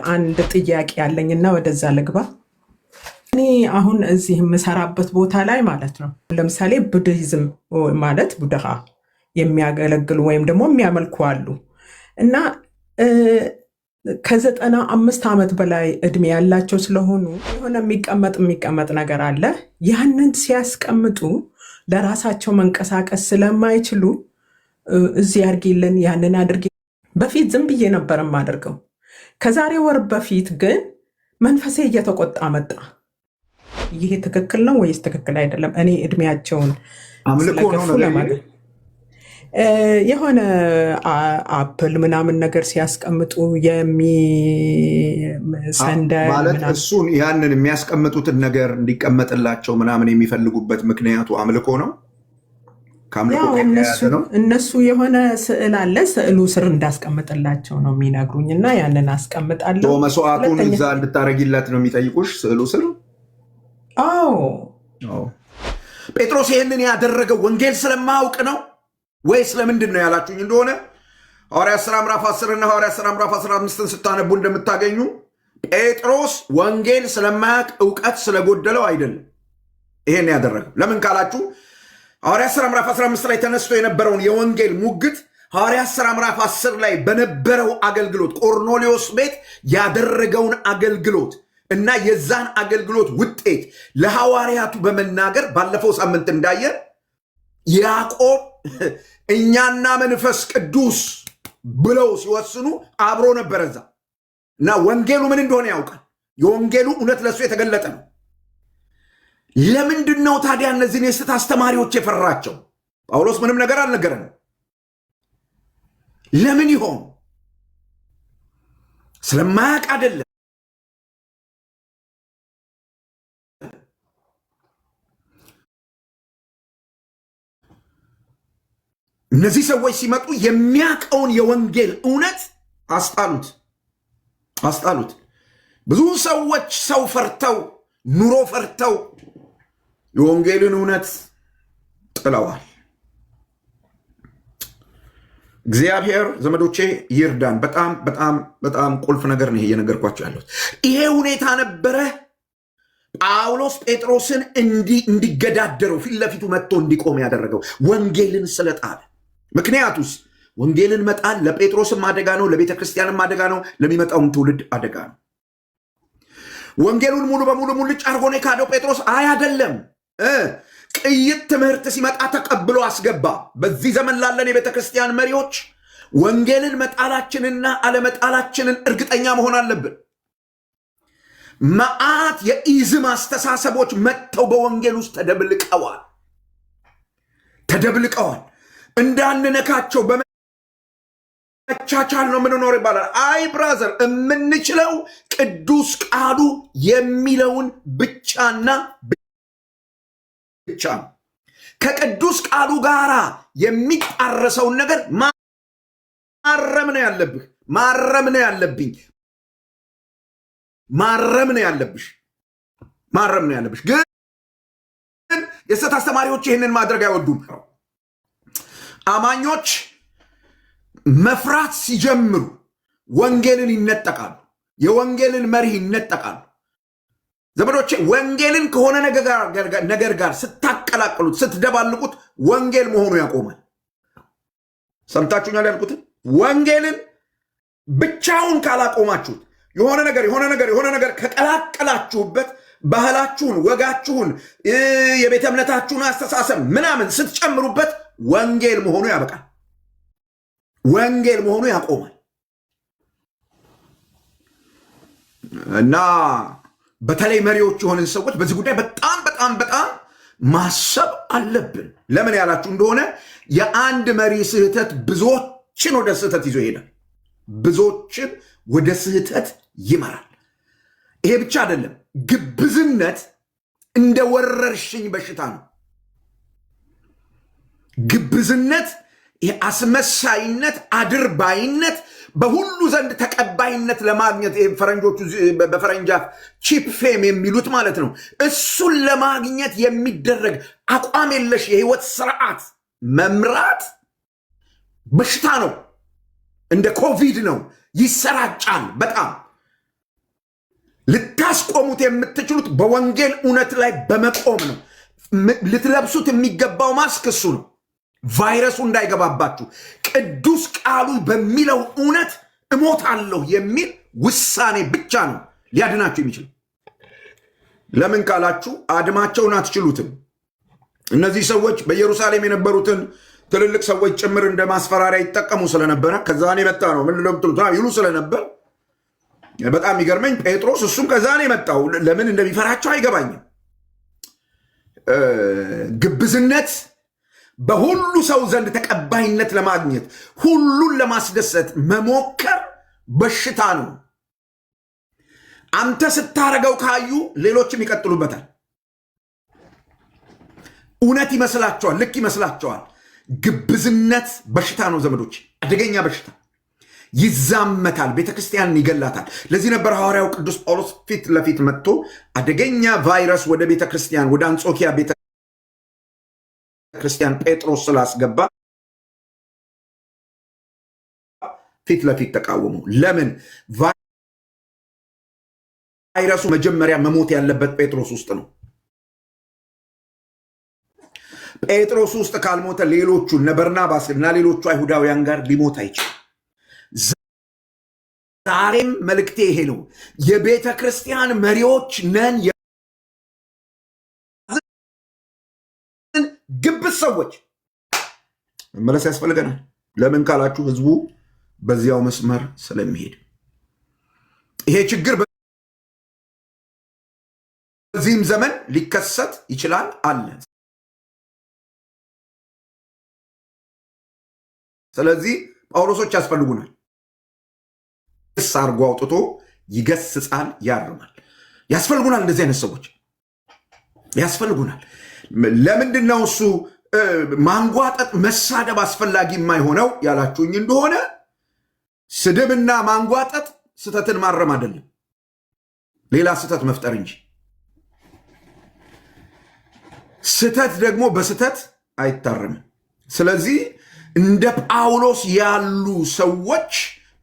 አንድ ጥያቄ ያለኝና ወደዛ ልግባ። እኔ አሁን እዚህ የምሰራበት ቦታ ላይ ማለት ነው ለምሳሌ ቡድሂዝም ማለት ቡድሃ የሚያገለግሉ ወይም ደግሞ የሚያመልኩ አሉ እና ከ95 ዓመት በላይ እድሜ ያላቸው ስለሆኑ የሆነ የሚቀመጥ ነገር አለ። ያንን ሲያስቀምጡ ለራሳቸው መንቀሳቀስ ስለማይችሉ እዚህ አድርጊልን ያንን አድርጊ። በፊት ዝም ብዬ ነበር የማደርገው። ከዛሬ ወር በፊት ግን መንፈሴ እየተቆጣ መጣ። ይሄ ትክክል ነው ወይስ ትክክል አይደለም? እኔ እድሜያቸውን አምልኮ ነው ለማለት የሆነ አፕል ምናምን ነገር ሲያስቀምጡ ሰንደል ማለት እሱን ያንን የሚያስቀምጡትን ነገር እንዲቀመጥላቸው ምናምን የሚፈልጉበት ምክንያቱ አምልኮ ነው። እነሱ የሆነ ስዕል አለ፣ ስዕሉ ስር እንዳስቀምጥላቸው ነው የሚነግሩኝ እና ያንን አስቀምጣለሁ። መስዋዕቱን እዛ እንድታረጊላት ነው የሚጠይቁሽ ስዕሉ ስር። አዎ ጴጥሮስ ይህንን ያደረገው ወንጌል ስለማያውቅ ነው ወይስ ለምንድን ነው ያላችሁኝ እንደሆነ ሐዋርያት ሥራ ምዕራፍ 10 እና ሐዋርያት ሥራ ምዕራፍ 15 ስታነቡ እንደምታገኙ ጴጥሮስ ወንጌል ስለማያውቅ እውቀት ስለጎደለው አይደለም ይሄን ያደረገው። ለምን ካላችሁ ሐዋርያት ሥራ ምዕራፍ 15 ላይ ተነስቶ የነበረውን የወንጌል ሙግት ሐዋርያት ሥራ ምዕራፍ 10 ላይ በነበረው አገልግሎት ቆርኔሌዎስ ቤት ያደረገውን አገልግሎት እና የዛን አገልግሎት ውጤት ለሐዋርያቱ በመናገር ባለፈው ሳምንት እንዳየን ያዕቆብ እኛና መንፈስ ቅዱስ ብለው ሲወስኑ አብሮ ነበረ እዛ እና ወንጌሉ ምን እንደሆነ ያውቃል። የወንጌሉ እውነት ለሱ የተገለጠ ነው። ለምንድን ነው ታዲያ እነዚህን የስህተት አስተማሪዎች የፈራቸው? ጳውሎስ ምንም ነገር አልነገረንም። ለምን ይሆን? ስለማያውቅ አይደለም። እነዚህ ሰዎች ሲመጡ የሚያውቀውን የወንጌል እውነት አስጣሉት። ብዙ ሰዎች ሰው ፈርተው ኑሮ ፈርተው የወንጌልን እውነት ጥለዋል። እግዚአብሔር ዘመዶቼ ይርዳን። በጣም በጣም በጣም ቁልፍ ነገር ነው እየነገርኳቸው ያለሁት። ይሄ ሁኔታ ነበረ ጳውሎስ ጴጥሮስን እንዲገዳደረው ፊት ለፊቱ መጥቶ እንዲቆም ያደረገው ወንጌልን ስለጣለ። ምክንያቱስ ወንጌልን መጣል ለጴጥሮስም አደጋ ነው፣ ለቤተ ክርስቲያንም አደጋ ነው፣ ለሚመጣውም ትውልድ አደጋ ነው። ወንጌሉን ሙሉ በሙሉ ሙልጭ አድርጎ ነው የካደው ጴጥሮስ? አይደለም። ቅይጥ ትምህርት ሲመጣ ተቀብሎ አስገባ። በዚህ ዘመን ላለን የቤተ ክርስቲያን መሪዎች ወንጌልን መጣላችንና አለመጣላችንን እርግጠኛ መሆን አለብን። መዓት የኢዝም አስተሳሰቦች መጥተው በወንጌል ውስጥ ተደብልቀዋል። እንዳንነካቸው በመቻቻል ነው ምንኖር ይባላል። አይ ብራዘር፣ የምንችለው ቅዱስ ቃሉ የሚለውን ብቻና ብቻ ነው። ከቅዱስ ቃሉ ጋር የሚጣረሰውን ነገር ማረም ነው ያለብህ፣ ማረም ነው ያለብኝ፣ ማረም ነው ያለብሽ፣ ማረም ነው ያለብሽ። ግን የስህተት አስተማሪዎች ይህንን ማድረግ አይወዱም። አማኞች መፍራት ሲጀምሩ ወንጌልን ይነጠቃሉ፣ የወንጌልን መርህ ይነጠቃሉ። ዘመዶቼ ወንጌልን ከሆነ ነገር ጋር ስታቀላቅሉት፣ ስትደባልቁት ወንጌል መሆኑ ያቆማል። ሰምታችሁኛል ያልኩትን? ወንጌልን ብቻውን ካላቆማችሁት የሆነ ነገር ከቀላቀላችሁበት ባህላችሁን፣ ወጋችሁን፣ የቤተ እምነታችሁን አስተሳሰብ ምናምን ስትጨምሩበት ወንጌል መሆኑ ያበቃል። ወንጌል መሆኑ ያቆማል። እና በተለይ መሪዎች የሆንን ሰዎች በዚህ ጉዳይ በጣም በጣም በጣም ማሰብ አለብን። ለምን ያላችሁ እንደሆነ የአንድ መሪ ስህተት ብዙዎችን ወደ ስህተት ይዞ ይሄዳል፣ ብዙዎችን ወደ ስህተት ይመራል። ይሄ ብቻ አይደለም፣ ግብዝነት እንደ ወረርሽኝ በሽታ ነው። ግብዝነት፣ የአስመሳይነት፣ አድርባይነት በሁሉ ዘንድ ተቀባይነት ለማግኘት ፈረንጆቹ በፈረንጃፍ ቺፕ ፌም የሚሉት ማለት ነው። እሱን ለማግኘት የሚደረግ አቋም የለሽ የህይወት ስርዓት መምራት በሽታ ነው። እንደ ኮቪድ ነው፣ ይሰራጫል በጣም ልታስቆሙት የምትችሉት በወንጌል እውነት ላይ በመቆም ነው። ልትለብሱት የሚገባው ማስክ እሱ ነው። ቫይረሱ እንዳይገባባችሁ ቅዱስ ቃሉ በሚለው እውነት እሞታለሁ የሚል ውሳኔ ብቻ ነው ሊያድናችሁ የሚችል። ለምን ካላችሁ አድማቸውን አትችሉትም። እነዚህ ሰዎች በኢየሩሳሌም የነበሩትን ትልልቅ ሰዎች ጭምር እንደ ማስፈራሪያ ይጠቀሙ ስለነበረ ከዛኔ የመጣ ነው ምን ለምትሉት ይሉ ስለነበር በጣም ይገርመኝ ጴጥሮስ እሱም ከዛኔ የመጣው ለምን እንደሚፈራቸው አይገባኝም። ግብዝነት በሁሉ ሰው ዘንድ ተቀባይነት ለማግኘት ሁሉን ለማስደሰት መሞከር በሽታ ነው። አንተ ስታረገው ካዩ ሌሎችም ይቀጥሉበታል። እውነት ይመስላቸዋል፣ ልክ ይመስላቸዋል። ግብዝነት በሽታ ነው ዘመዶች፣ አደገኛ በሽታ። ይዛመታል፣ ቤተክርስቲያንን ይገላታል። ለዚህ ነበር ሐዋርያው ቅዱስ ጳውሎስ ፊት ለፊት መጥቶ አደገኛ ቫይረስ ወደ ቤተክርስቲያን ወደ አንጾኪያ ቤተክርስቲያን ጴጥሮስ ስላስገባ ፊት ለፊት ተቃወሙ። ለምን? ቫይረሱ መጀመሪያ መሞት ያለበት ጴጥሮስ ውስጥ ነው። ጴጥሮስ ውስጥ ካልሞተ ሌሎቹ እነ በርናባስ እና ሌሎቹ አይሁዳውያን ጋር ሊሞት አይችልም። ዛሬም መልእክቴ ይሄ ነው። የቤተ ክርስቲያን መሪዎች ነን ግብዝ ሰዎች መመለስ ያስፈልገናል። ለምን ካላችሁ ህዝቡ በዚያው መስመር ስለሚሄድ ይሄ ችግር በዚህም ዘመን ሊከሰት ይችላል አለ። ስለዚህ ጳውሎሶች ያስፈልጉናል። አርጎ አውጥቶ ይገስጻል፣ ያርማል። ያስፈልጉናል። እንደዚህ አይነት ሰዎች ያስፈልጉናል። ለምንድን ነው እሱ ማንጓጠጥ መሳደብ አስፈላጊ የማይሆነው ያላችሁኝ እንደሆነ ስድብና ማንጓጠጥ ስተትን ማረም አይደለም፣ ሌላ ስተት መፍጠር እንጂ። ስተት ደግሞ በስተት አይታረምም። ስለዚህ እንደ ጳውሎስ ያሉ ሰዎች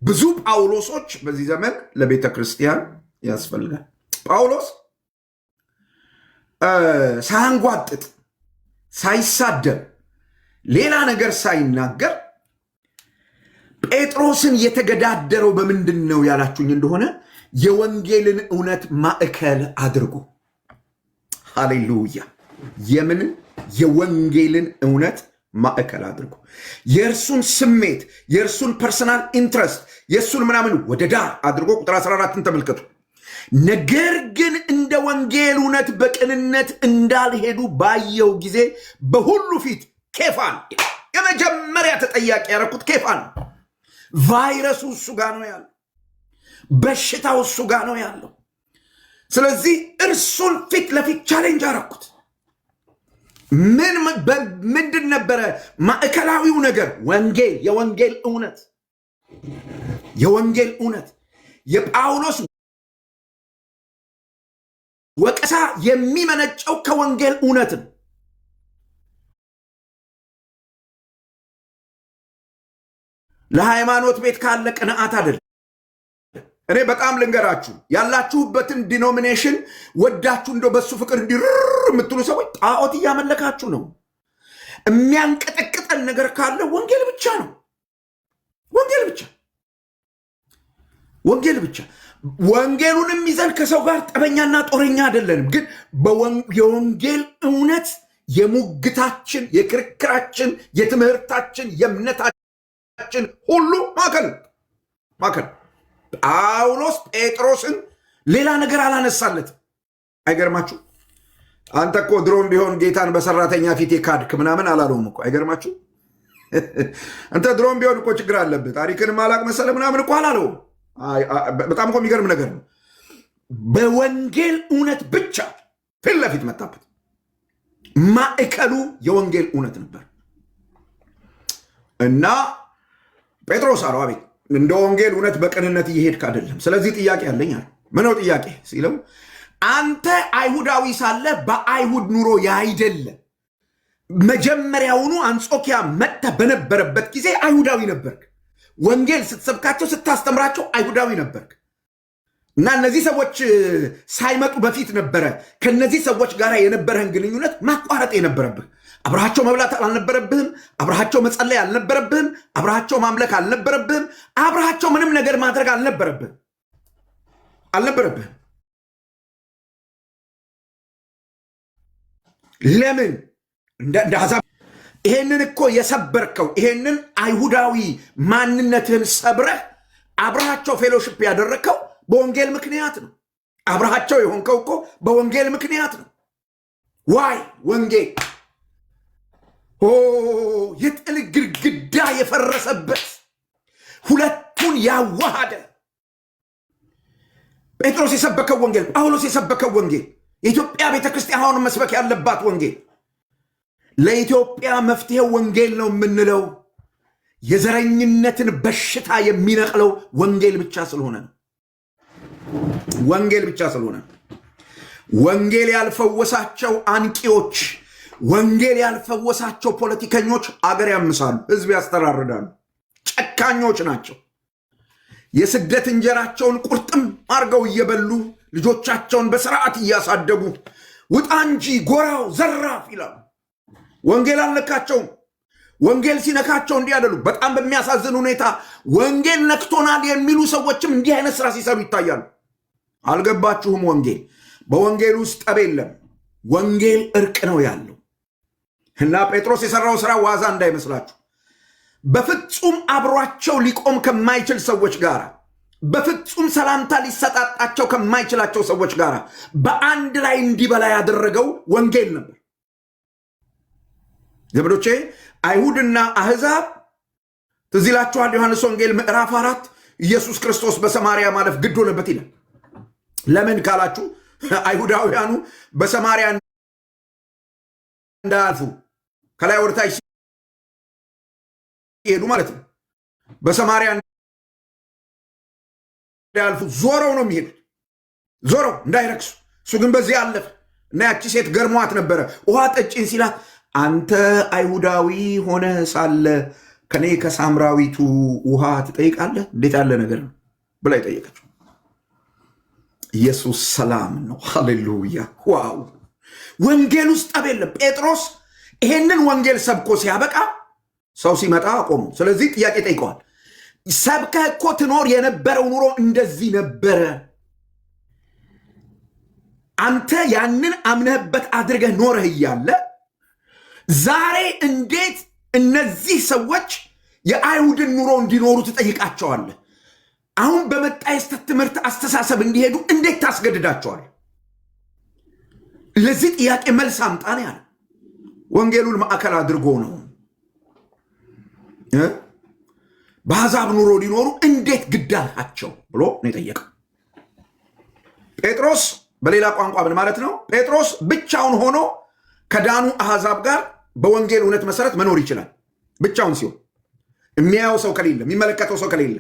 ብዙ ጳውሎሶች በዚህ ዘመን ለቤተ ክርስቲያን ያስፈልጋል። ጳውሎስ ሳያንጓጥጥ፣ ሳይሳደብ፣ ሌላ ነገር ሳይናገር ጴጥሮስን የተገዳደረው በምንድን ነው ያላችሁኝ እንደሆነ የወንጌልን እውነት ማዕከል አድርጎ። ሃሌሉያ! የምን የወንጌልን እውነት ማዕከል አድርጎ የእርሱን ስሜት የእርሱን ፐርሰናል ኢንትረስት የእሱን ምናምን ወደ ዳር አድርጎ ቁጥር 14ን ተመልከቱ። ነገር ግን እንደ ወንጌል እውነት በቅንነት እንዳልሄዱ ባየው ጊዜ በሁሉ ፊት ኬፋን የመጀመሪያ ተጠያቂ ያደረኩት ኬፋን። ቫይረሱ እሱ ጋር ነው ያለው፣ በሽታው እሱ ጋር ነው ያለው። ስለዚህ እርሱን ፊት ለፊት ቻሌንጅ አደረኩት። ምንድን ነበረ ማዕከላዊው ነገር? ወንጌል፣ የወንጌል እውነት፣ የወንጌል እውነት። የጳውሎስ ወቀሳ የሚመነጨው ከወንጌል እውነት ነው። ለሃይማኖት ቤት ካለ ቅንዓት አይደለም። እኔ በጣም ልንገራችሁ፣ ያላችሁበትን ዲኖሚኔሽን ወዳችሁ እንደው በሱ ፍቅር እንዲር የምትሉ ሰዎች ጣዖት እያመለካችሁ ነው። የሚያንቀጠቅጠን ነገር ካለ ወንጌል ብቻ ነው። ወንጌል ብቻ፣ ወንጌል ብቻ። ወንጌሉንም ይዘን ከሰው ጋር ጠበኛና ጦረኛ አይደለንም። ግን የወንጌል እውነት የሙግታችን፣ የክርክራችን፣ የትምህርታችን፣ የእምነታችን ሁሉ ማዕከል። ጳውሎስ ጴጥሮስን ሌላ ነገር አላነሳለትም። አይገርማችሁ? አንተ እኮ ድሮም ቢሆን ጌታን በሰራተኛ ፊት የካድክ ምናምን አላለውም እኮ። አይገርማችሁ? አንተ ድሮም ቢሆን እኮ ችግር አለብህ ታሪክን ማላቅ መሰለ ምናምን እኮ አላለውም። በጣም እኮ የሚገርም ነገር ነው። በወንጌል እውነት ብቻ ፊት ለፊት መጣበት። ማዕከሉ የወንጌል እውነት ነበር እና ጴጥሮስ አለው አቤት እንደ ወንጌል እውነት በቅንነት እየሄድክ አይደለም። ስለዚህ ጥያቄ አለኝ አለ። ምነው ጥያቄ ሲለው አንተ አይሁዳዊ ሳለ በአይሁድ ኑሮ ያይደለ መጀመሪያውኑ አንጾኪያ መጥተህ በነበረበት ጊዜ አይሁዳዊ ነበርክ። ወንጌል ስትሰብካቸው ስታስተምራቸው አይሁዳዊ ነበርክ። እና እነዚህ ሰዎች ሳይመጡ በፊት ነበረ ከነዚህ ሰዎች ጋር የነበረህን ግንኙነት ማቋረጥ የነበረብህ። አብረሃቸው መብላት አልነበረብህም። አብረሃቸው መጸለይ አልነበረብህም። አብረሃቸው ማምለክ አልነበረብህም። አብረሃቸው ምንም ነገር ማድረግ አልነበረብህም። ለምን እንደ አሕዛብ ይሄንን እኮ የሰበርከው ይሄንን አይሁዳዊ ማንነትህን ሰብረህ አብረሃቸው ፌሎሺፕ ያደረግከው በወንጌል ምክንያት ነው። አብረሃቸው የሆንከው እኮ በወንጌል ምክንያት ነው። ዋይ ወንጌል የጥል ግድግዳ የፈረሰበት ሁለቱን ያዋሃደ ጴጥሮስ የሰበከው ወንጌል፣ ጳውሎስ የሰበከው ወንጌል፣ የኢትዮጵያ ቤተክርስቲያን አሁን መስበክ ያለባት ወንጌል፣ ለኢትዮጵያ መፍትሄ ወንጌል ነው የምንለው የዘረኝነትን በሽታ የሚነቅለው ወንጌል ብቻ ስለሆነ ነው። ወንጌል ብቻ ስለሆነ ነው። ወንጌል ያልፈወሳቸው አንቂዎች፣ ወንጌል ያልፈወሳቸው ፖለቲከኞች አገር ያምሳሉ፣ ህዝብ ያስተራርዳሉ። ጨካኞች ናቸው። የስደት እንጀራቸውን ቁርጥም አርገው እየበሉ ልጆቻቸውን በስርዓት እያሳደጉ ውጣ እንጂ ጎራው ዘራፍ ይላሉ። ወንጌል አልነካቸውም። ወንጌል ሲነካቸው እንዲህ ያደሉ። በጣም በሚያሳዝን ሁኔታ ወንጌል ነክቶናል የሚሉ ሰዎችም እንዲህ አይነት ስራ ሲሰሩ ይታያሉ። አልገባችሁም? ወንጌል በወንጌል ውስጥ ጠብ የለም። ወንጌል እርቅ ነው ያለው እና ጴጥሮስ የሰራው ስራ ዋዛ እንዳይመስላችሁ። በፍጹም አብሯቸው ሊቆም ከማይችል ሰዎች ጋር፣ በፍጹም ሰላምታ ሊሰጣጣቸው ከማይችላቸው ሰዎች ጋር በአንድ ላይ እንዲበላ ያደረገው ወንጌል ነበር። ዘመዶቼ አይሁድና አሕዛብ ትዝ ይላችኋል። ዮሐንስ ወንጌል ምዕራፍ 4 ኢየሱስ ክርስቶስ በሰማርያ ማለፍ ግድ ሆነበት ይላል። ለምን ካላችሁ አይሁዳውያኑ በሰማርያ እንዳያልፉ ከላይ ወደታች ሲሄዱ ማለት ነው። በሰማርያ እንዳያልፉ ዞረው ነው የሚሄዱት፣ ዞረው እንዳይረክሱ። እሱ ግን በዚህ አለፈ እና ያቺ ሴት ገርሟት ነበረ። ውሃ ጠጪን ሲላት አንተ አይሁዳዊ ሆነ ሳለ ከኔ ከሳምራዊቱ ውሃ ትጠይቃለህ? እንዴት ያለ ነገር ነው ብላ ይጠየቀችው። ኢየሱስ ሰላም ነው። ሃሌሉያ! ዋው! ወንጌል ውስጥ ጠብ የለም። ጴጥሮስ ይሄንን ወንጌል ሰብኮ ሲያበቃ ሰው ሲመጣ አቆሙ። ስለዚህ ጥያቄ ጠይቀዋል። ሰብከህ እኮ ትኖር የነበረው ኑሮ እንደዚህ ነበረ። አንተ ያንን አምነህበት አድርገህ ኖረህ እያለ ዛሬ እንዴት እነዚህ ሰዎች የአይሁድን ኑሮ እንዲኖሩ ትጠይቃቸዋለህ? አሁን በመጣ የስተት ትምህርት አስተሳሰብ እንዲሄዱ እንዴት ታስገድዳቸዋል? ለዚህ ጥያቄ መልስ አምጣን ያለ ወንጌሉን ማዕከል አድርጎ ነው። በአሕዛብ ኑሮ ሊኖሩ እንዴት ግድ አልካቸው ብሎ ነው የጠየቀው። ጴጥሮስ በሌላ ቋንቋ ምን ማለት ነው? ጴጥሮስ ብቻውን ሆኖ ከዳኑ አሕዛብ ጋር በወንጌል እውነት መሰረት መኖር ይችላል። ብቻውን ሲሆን የሚያየው ሰው ከሌለ፣ የሚመለከተው ሰው ከሌለ፣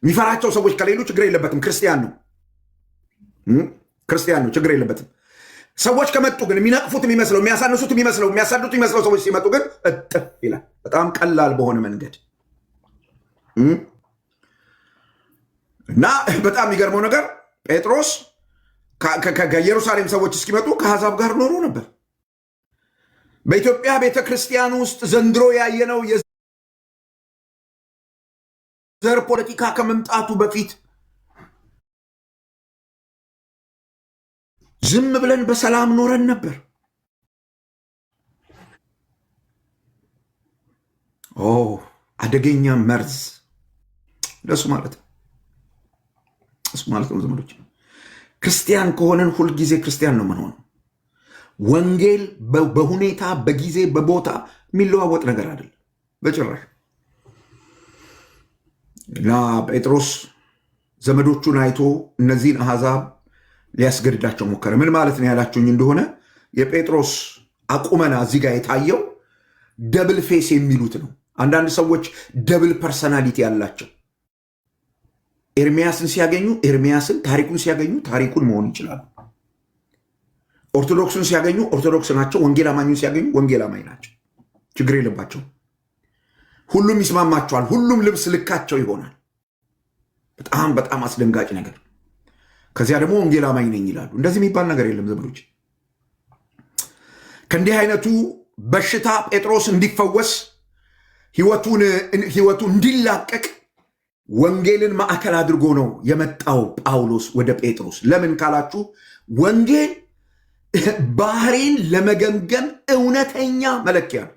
የሚፈራቸው ሰዎች ከሌሉ ችግር የለበትም። ክርስቲያን ነው፣ ችግር የለበትም። ሰዎች ከመጡ ግን የሚነቅፉት የሚመስለው፣ የሚያሳንሱት የሚመስለው፣ የሚያሳዱት የሚመስለው ሰዎች ሲመጡ ግን እጥፍ ይላል። በጣም ቀላል በሆነ መንገድ እና በጣም የሚገርመው ነገር ጴጥሮስ ከኢየሩሳሌም ሰዎች እስኪመጡ ከአሕዛብ ጋር ኖሮ ነበር። በኢትዮጵያ ቤተ ክርስቲያን ውስጥ ዘንድሮ ያየነው የዘር ፖለቲካ ከመምጣቱ በፊት ዝም ብለን በሰላም ኖረን ነበር። አደገኛ መርዝ ለሱ ማለት ነው። እሱ ማለት ነው። ዘመዶች ክርስቲያን ከሆነን ሁልጊዜ ክርስቲያን ነው የምንሆነው። ወንጌል በሁኔታ በጊዜ በቦታ የሚለዋወጥ ነገር አይደለም በጭራሽ። እና ጴጥሮስ ዘመዶቹን አይቶ እነዚህን አሕዛብ ሊያስገድዳቸው ሞከረ። ምን ማለት ነው ያላችሁኝ እንደሆነ የጴጥሮስ አቁመና እዚህ ጋር የታየው ደብል ፌስ የሚሉት ነው። አንዳንድ ሰዎች ደብል ፐርሰናሊቲ ያላቸው ኤርሚያስን ሲያገኙ ኤርሚያስን፣ ታሪኩን ሲያገኙ ታሪኩን መሆን ይችላሉ። ኦርቶዶክሱን ሲያገኙ ኦርቶዶክስ ናቸው። ወንጌል አማኙን ሲያገኙ ወንጌል አማኝ ናቸው። ችግር የለባቸው። ሁሉም ይስማማቸዋል። ሁሉም ልብስ ልካቸው ይሆናል። በጣም በጣም አስደንጋጭ ነገር። ከዚያ ደግሞ ወንጌል አማኝ ነኝ ይላሉ። እንደዚህ የሚባል ነገር የለም ዘመዶች። ከእንዲህ አይነቱ በሽታ ጴጥሮስ እንዲፈወስ ህይወቱ እንዲላቀቅ ወንጌልን ማዕከል አድርጎ ነው የመጣው ጳውሎስ ወደ ጴጥሮስ። ለምን ካላችሁ ወንጌል ባህሪን ለመገምገም እውነተኛ መለኪያ ነው።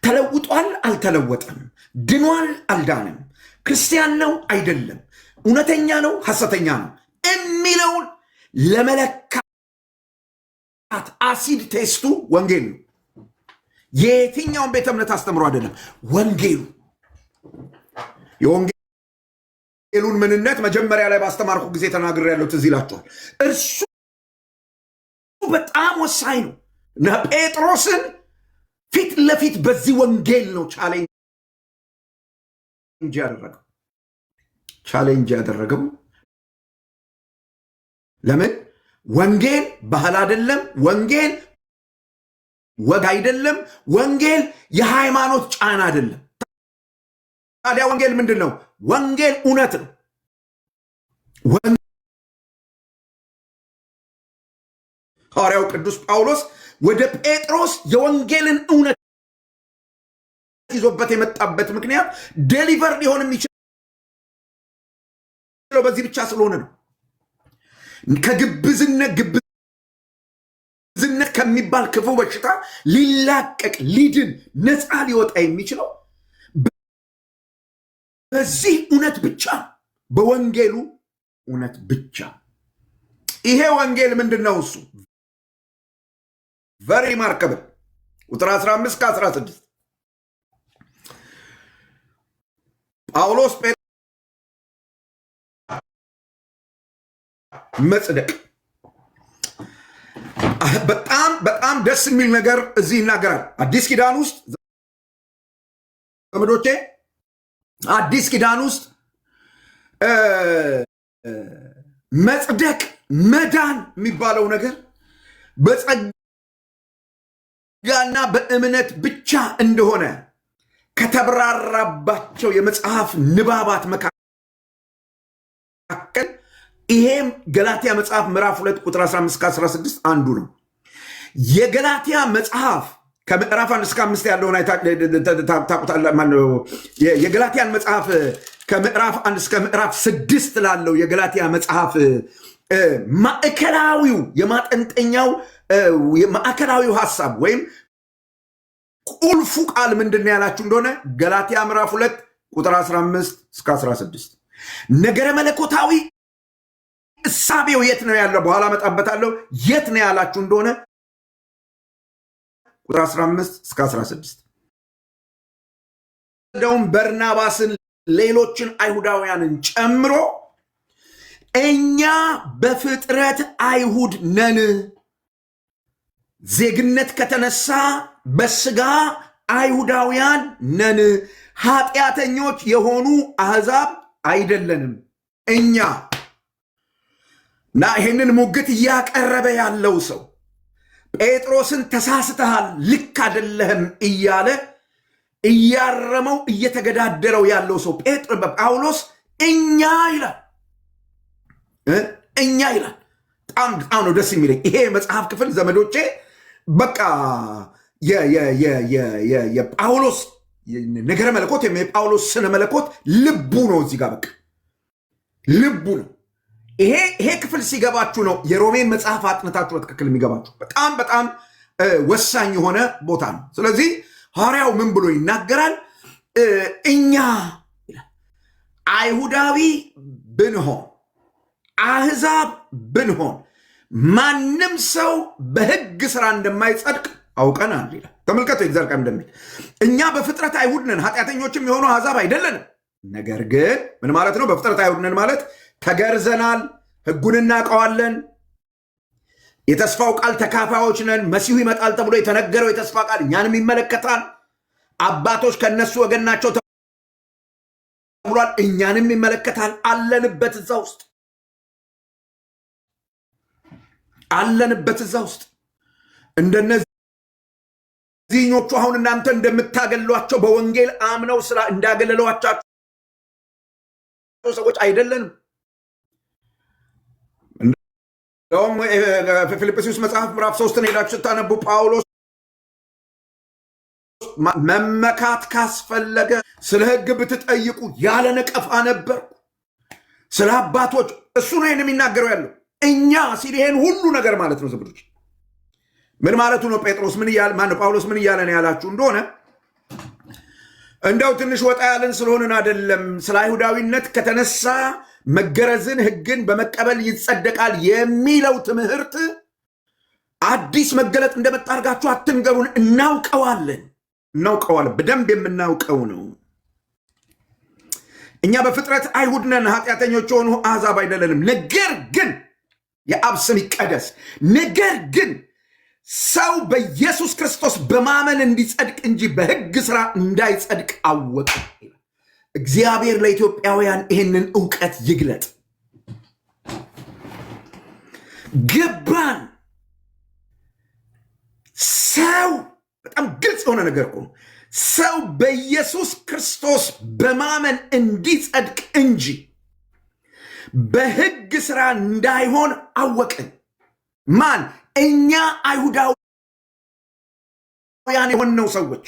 ተለውጧል አልተለወጠም፣ ድኗል አልዳንም፣ ክርስቲያን ነው አይደለም፣ እውነተኛ ነው ሐሰተኛ ነው የሚለውን ለመለካት አሲድ ቴስቱ ወንጌል ነው። የትኛውን ቤተ እምነት አስተምሮ አይደለም፣ ወንጌሉ። የወንጌሉን ምንነት መጀመሪያ ላይ ባስተማርኩ ጊዜ ተናግሬያለሁ፣ ትዝ ይላችኋል። እርሱ በጣም ወሳኝ ነው እና ጴጥሮስን ፊት ለፊት በዚህ ወንጌል ነው ቻሌንጅ ያደረገው። ለምን? ወንጌል ባህል አይደለም፣ ወንጌል ወግ አይደለም፣ ወንጌል የሃይማኖት ጫና አይደለም። ታዲያ ወንጌል ምንድን ነው? ወንጌል እውነት ነው። ሐዋርያው ቅዱስ ጳውሎስ ወደ ጴጥሮስ የወንጌልን እውነት ይዞበት የመጣበት ምክንያት ዴሊቨር ሊሆን የሚችለው በዚህ ብቻ ስለሆነ ነው። ከግብዝነት ከሚባል ክፉ በሽታ ሊላቀቅ ሊድን ነፃ ሊወጣ የሚችለው በዚህ እውነት ብቻ፣ በወንጌሉ እውነት ብቻ። ይሄ ወንጌል ምንድን ነው? እሱ ቨሪ ሪማርከብል ቁጥር 15 ከ16 ጳውሎስ መጽደቅ በጣም ደስ የሚል ነገር እዚህ ይናገራል። አዲስ ኪዳን ውስጥ ዘመዶቼ፣ አዲስ ኪዳን ውስጥ መጽደቅ መዳን የሚባለው ነገር በጸጋና በእምነት ብቻ እንደሆነ ከተብራራባቸው የመጽሐፍ ንባባት መካከል ይሄም ገላትያ መጽሐፍ ምዕራፍ 2 ቁጥር 15-16 አንዱ ነው። የገላትያ መጽሐፍ ከምዕራፍ 1-5 ያለውን ታውቁታላችሁ። የገላትያን መጽሐፍ ከምዕራፍ 1 እስከ ምዕራፍ 6 ላለው የገላትያ መጽሐፍ ማዕከላዊው የማጠንጠኛው ማዕከላዊው ሐሳብ ወይም ቁልፉ ቃል ምንድን ያላችሁ እንደሆነ ገላትያ ምዕራፍ 2 ቁጥር 15-16 ነገረ መለኮታዊ እሳቤው የት ነው ያለው? በኋላ መጣበታለሁ። የት ነው ያላችሁ እንደሆነ ቁጥር 15-16 እንደውም በርናባስን ሌሎችን አይሁዳውያንን ጨምሮ እኛ በፍጥረት አይሁድ ነን፣ ዜግነት ከተነሳ በስጋ አይሁዳውያን ነን፣ ኃጢአተኞች የሆኑ አሕዛብ አይደለንም እኛ እና ይህንን ሙግት እያቀረበ ያለው ሰው ጴጥሮስን ተሳስተሃል፣ ልክ አይደለህም እያለ እያረመው እየተገዳደረው ያለው ሰው ጳውሎስ እኛ ይላል። እኛ ይላል። በጣም ነው ደስ የሚለኝ ይሄ መጽሐፍ ክፍል ዘመዶቼ። በቃ የጳውሎስ ነገረ መለኮት የጳውሎስ ስነ መለኮት ልቡ ነው እዚህ ጋር። በቃ ልቡ ነው። ይሄ ክፍል ሲገባችሁ ነው የሮሜን መጽሐፍ አጥንታችሁ በትክክል የሚገባችሁ። በጣም ወሳኝ የሆነ ቦታ ነው። ስለዚህ ሐዋርያው ምን ብሎ ይናገራል? እኛ አይሁዳዊ ብንሆን አሕዛብ ብንሆን ማንም ሰው በሕግ ስራ እንደማይጸድቅ አውቀናል ይላል። ተመልከቱ እግዚአብሔር ቃል እንደሚል እኛ በፍጥረት አይሁድ ነን፣ ኃጢአተኞችም የሆኑ አሕዛብ አይደለንም። ነገር ግን ምን ማለት ነው? በፍጥረት አይሁድ ነን ማለት ተገርዘናል፣ ሕጉን እናውቀዋለን፣ የተስፋው ቃል ተካፋዮች ነን። መሲሁ ይመጣል ተብሎ የተነገረው የተስፋ ቃል እኛንም ይመለከታል። አባቶች ከነሱ ወገን ናቸው ተብሏል፣ እኛንም ይመለከታል። አለንበት እዛ ውስጥ እንደነዚህኞቹ አሁን እናንተ እንደምታገሏቸው በወንጌል አምነው ስራ እንዳገለሏቸው ሰዎች አይደለንም። ፊልጵስዩስ መጽሐፍ ምዕራፍ 3 ሄዳችሁ ስታነቡ ጳውሎስ መመካት ካስፈለገ ስለ ሕግ ብትጠይቁ ያለ ነቀፋ ነበር። ስለ አባቶች እሱ ነው ይህን የሚናገረው ያለው። እኛ ሲል ይሄን ሁሉ ነገር ማለት ነው ዘመዶች። ምን ማለቱ ነው? ጴጥሮስ ምን እያለ ማነው ጳውሎስ ምን እያለ ነው ያላችሁ እንደሆነ እንደው ትንሽ ወጣ ያለን ስለሆንን አይደለም። ስለ አይሁዳዊነት ከተነሳ መገረዝን ሕግን በመቀበል ይጸደቃል የሚለው ትምህርት አዲስ መገለጥ እንደመጣ አድርጋችሁ አትንገሩን። እናውቀዋለን፣ በደንብ የምናውቀው ነው። እኛ በፍጥረት አይሁድ ነን፣ ኃጢአተኞች የሆኑ አሕዛብ አይደለንም። ነገር ግን የአብ ስም ይቀደስ። ነገር ግን ሰው በኢየሱስ ክርስቶስ በማመን እንዲጸድቅ እንጂ በሕግ ሥራ እንዳይጸድቅ አወቀ። እግዚአብሔር ለኢትዮጵያውያን ይህንን ዕውቀት ይግለጥ። ገባን። ሰው በጣም ግልጽ የሆነ ነገር እኮ ነው። ሰው በኢየሱስ ክርስቶስ በማመን እንዲጸድቅ እንጂ በሕግ ሥራ እንዳይሆን አወቅን። ማን? እኛ አይሁዳውያን የሆነው ሰዎች።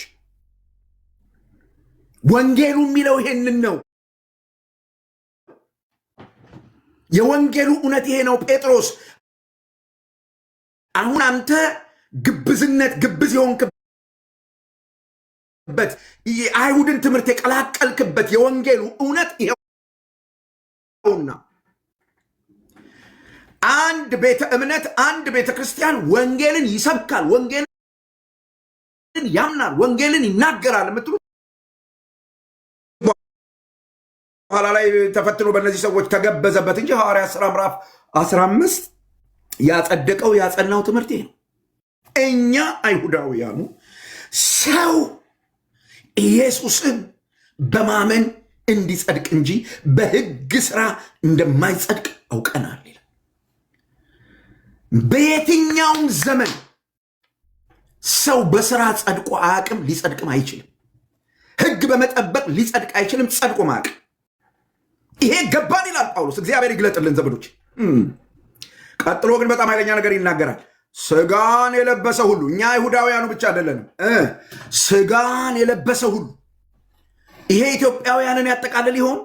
ወንጌሉ የሚለው ይሄንን ነው። የወንጌሉ እውነት ይሄ ነው። ጴጥሮስ አሁን አንተ ግብዝነት ግብዝ የሆንክበት የአይሁድን ትምህርት የቀላቀልክበት የወንጌሉ እውነት ይሄውና አንድ ቤተ እምነት አንድ ቤተ ክርስቲያን ወንጌልን ይሰብካል፣ ወንጌልን ያምናል፣ ወንጌልን ይናገራል የምትሉ በኋላ ላይ ተፈትኖ በእነዚህ ሰዎች ተገበዘበት እንጂ ሐዋርያት ሥራ ምዕራፍ 15 ያጸደቀው ያጸናው ትምህርት ነው። እኛ አይሁዳውያኑ ሰው ኢየሱስን በማመን እንዲጸድቅ እንጂ በሕግ ሥራ እንደማይጸድቅ አውቀናል ይላል። በየትኛውም ዘመን ሰው በሥራ ጸድቆ አያውቅም፣ ሊጸድቅም አይችልም። ሕግ በመጠበቅ ሊጸድቅ አይችልም፣ ጸድቆ አያውቅም። ይሄ ገባን ይላል ጳውሎስ። እግዚአብሔር ይግለጥልን ዘመዶች። ቀጥሎ ግን በጣም ኃይለኛ ነገር ይናገራል። ስጋን የለበሰ ሁሉ፣ እኛ አይሁዳውያኑ ብቻ አይደለንም፣ ስጋን የለበሰ ሁሉ። ይሄ ኢትዮጵያውያንን ያጠቃልል ይሆን?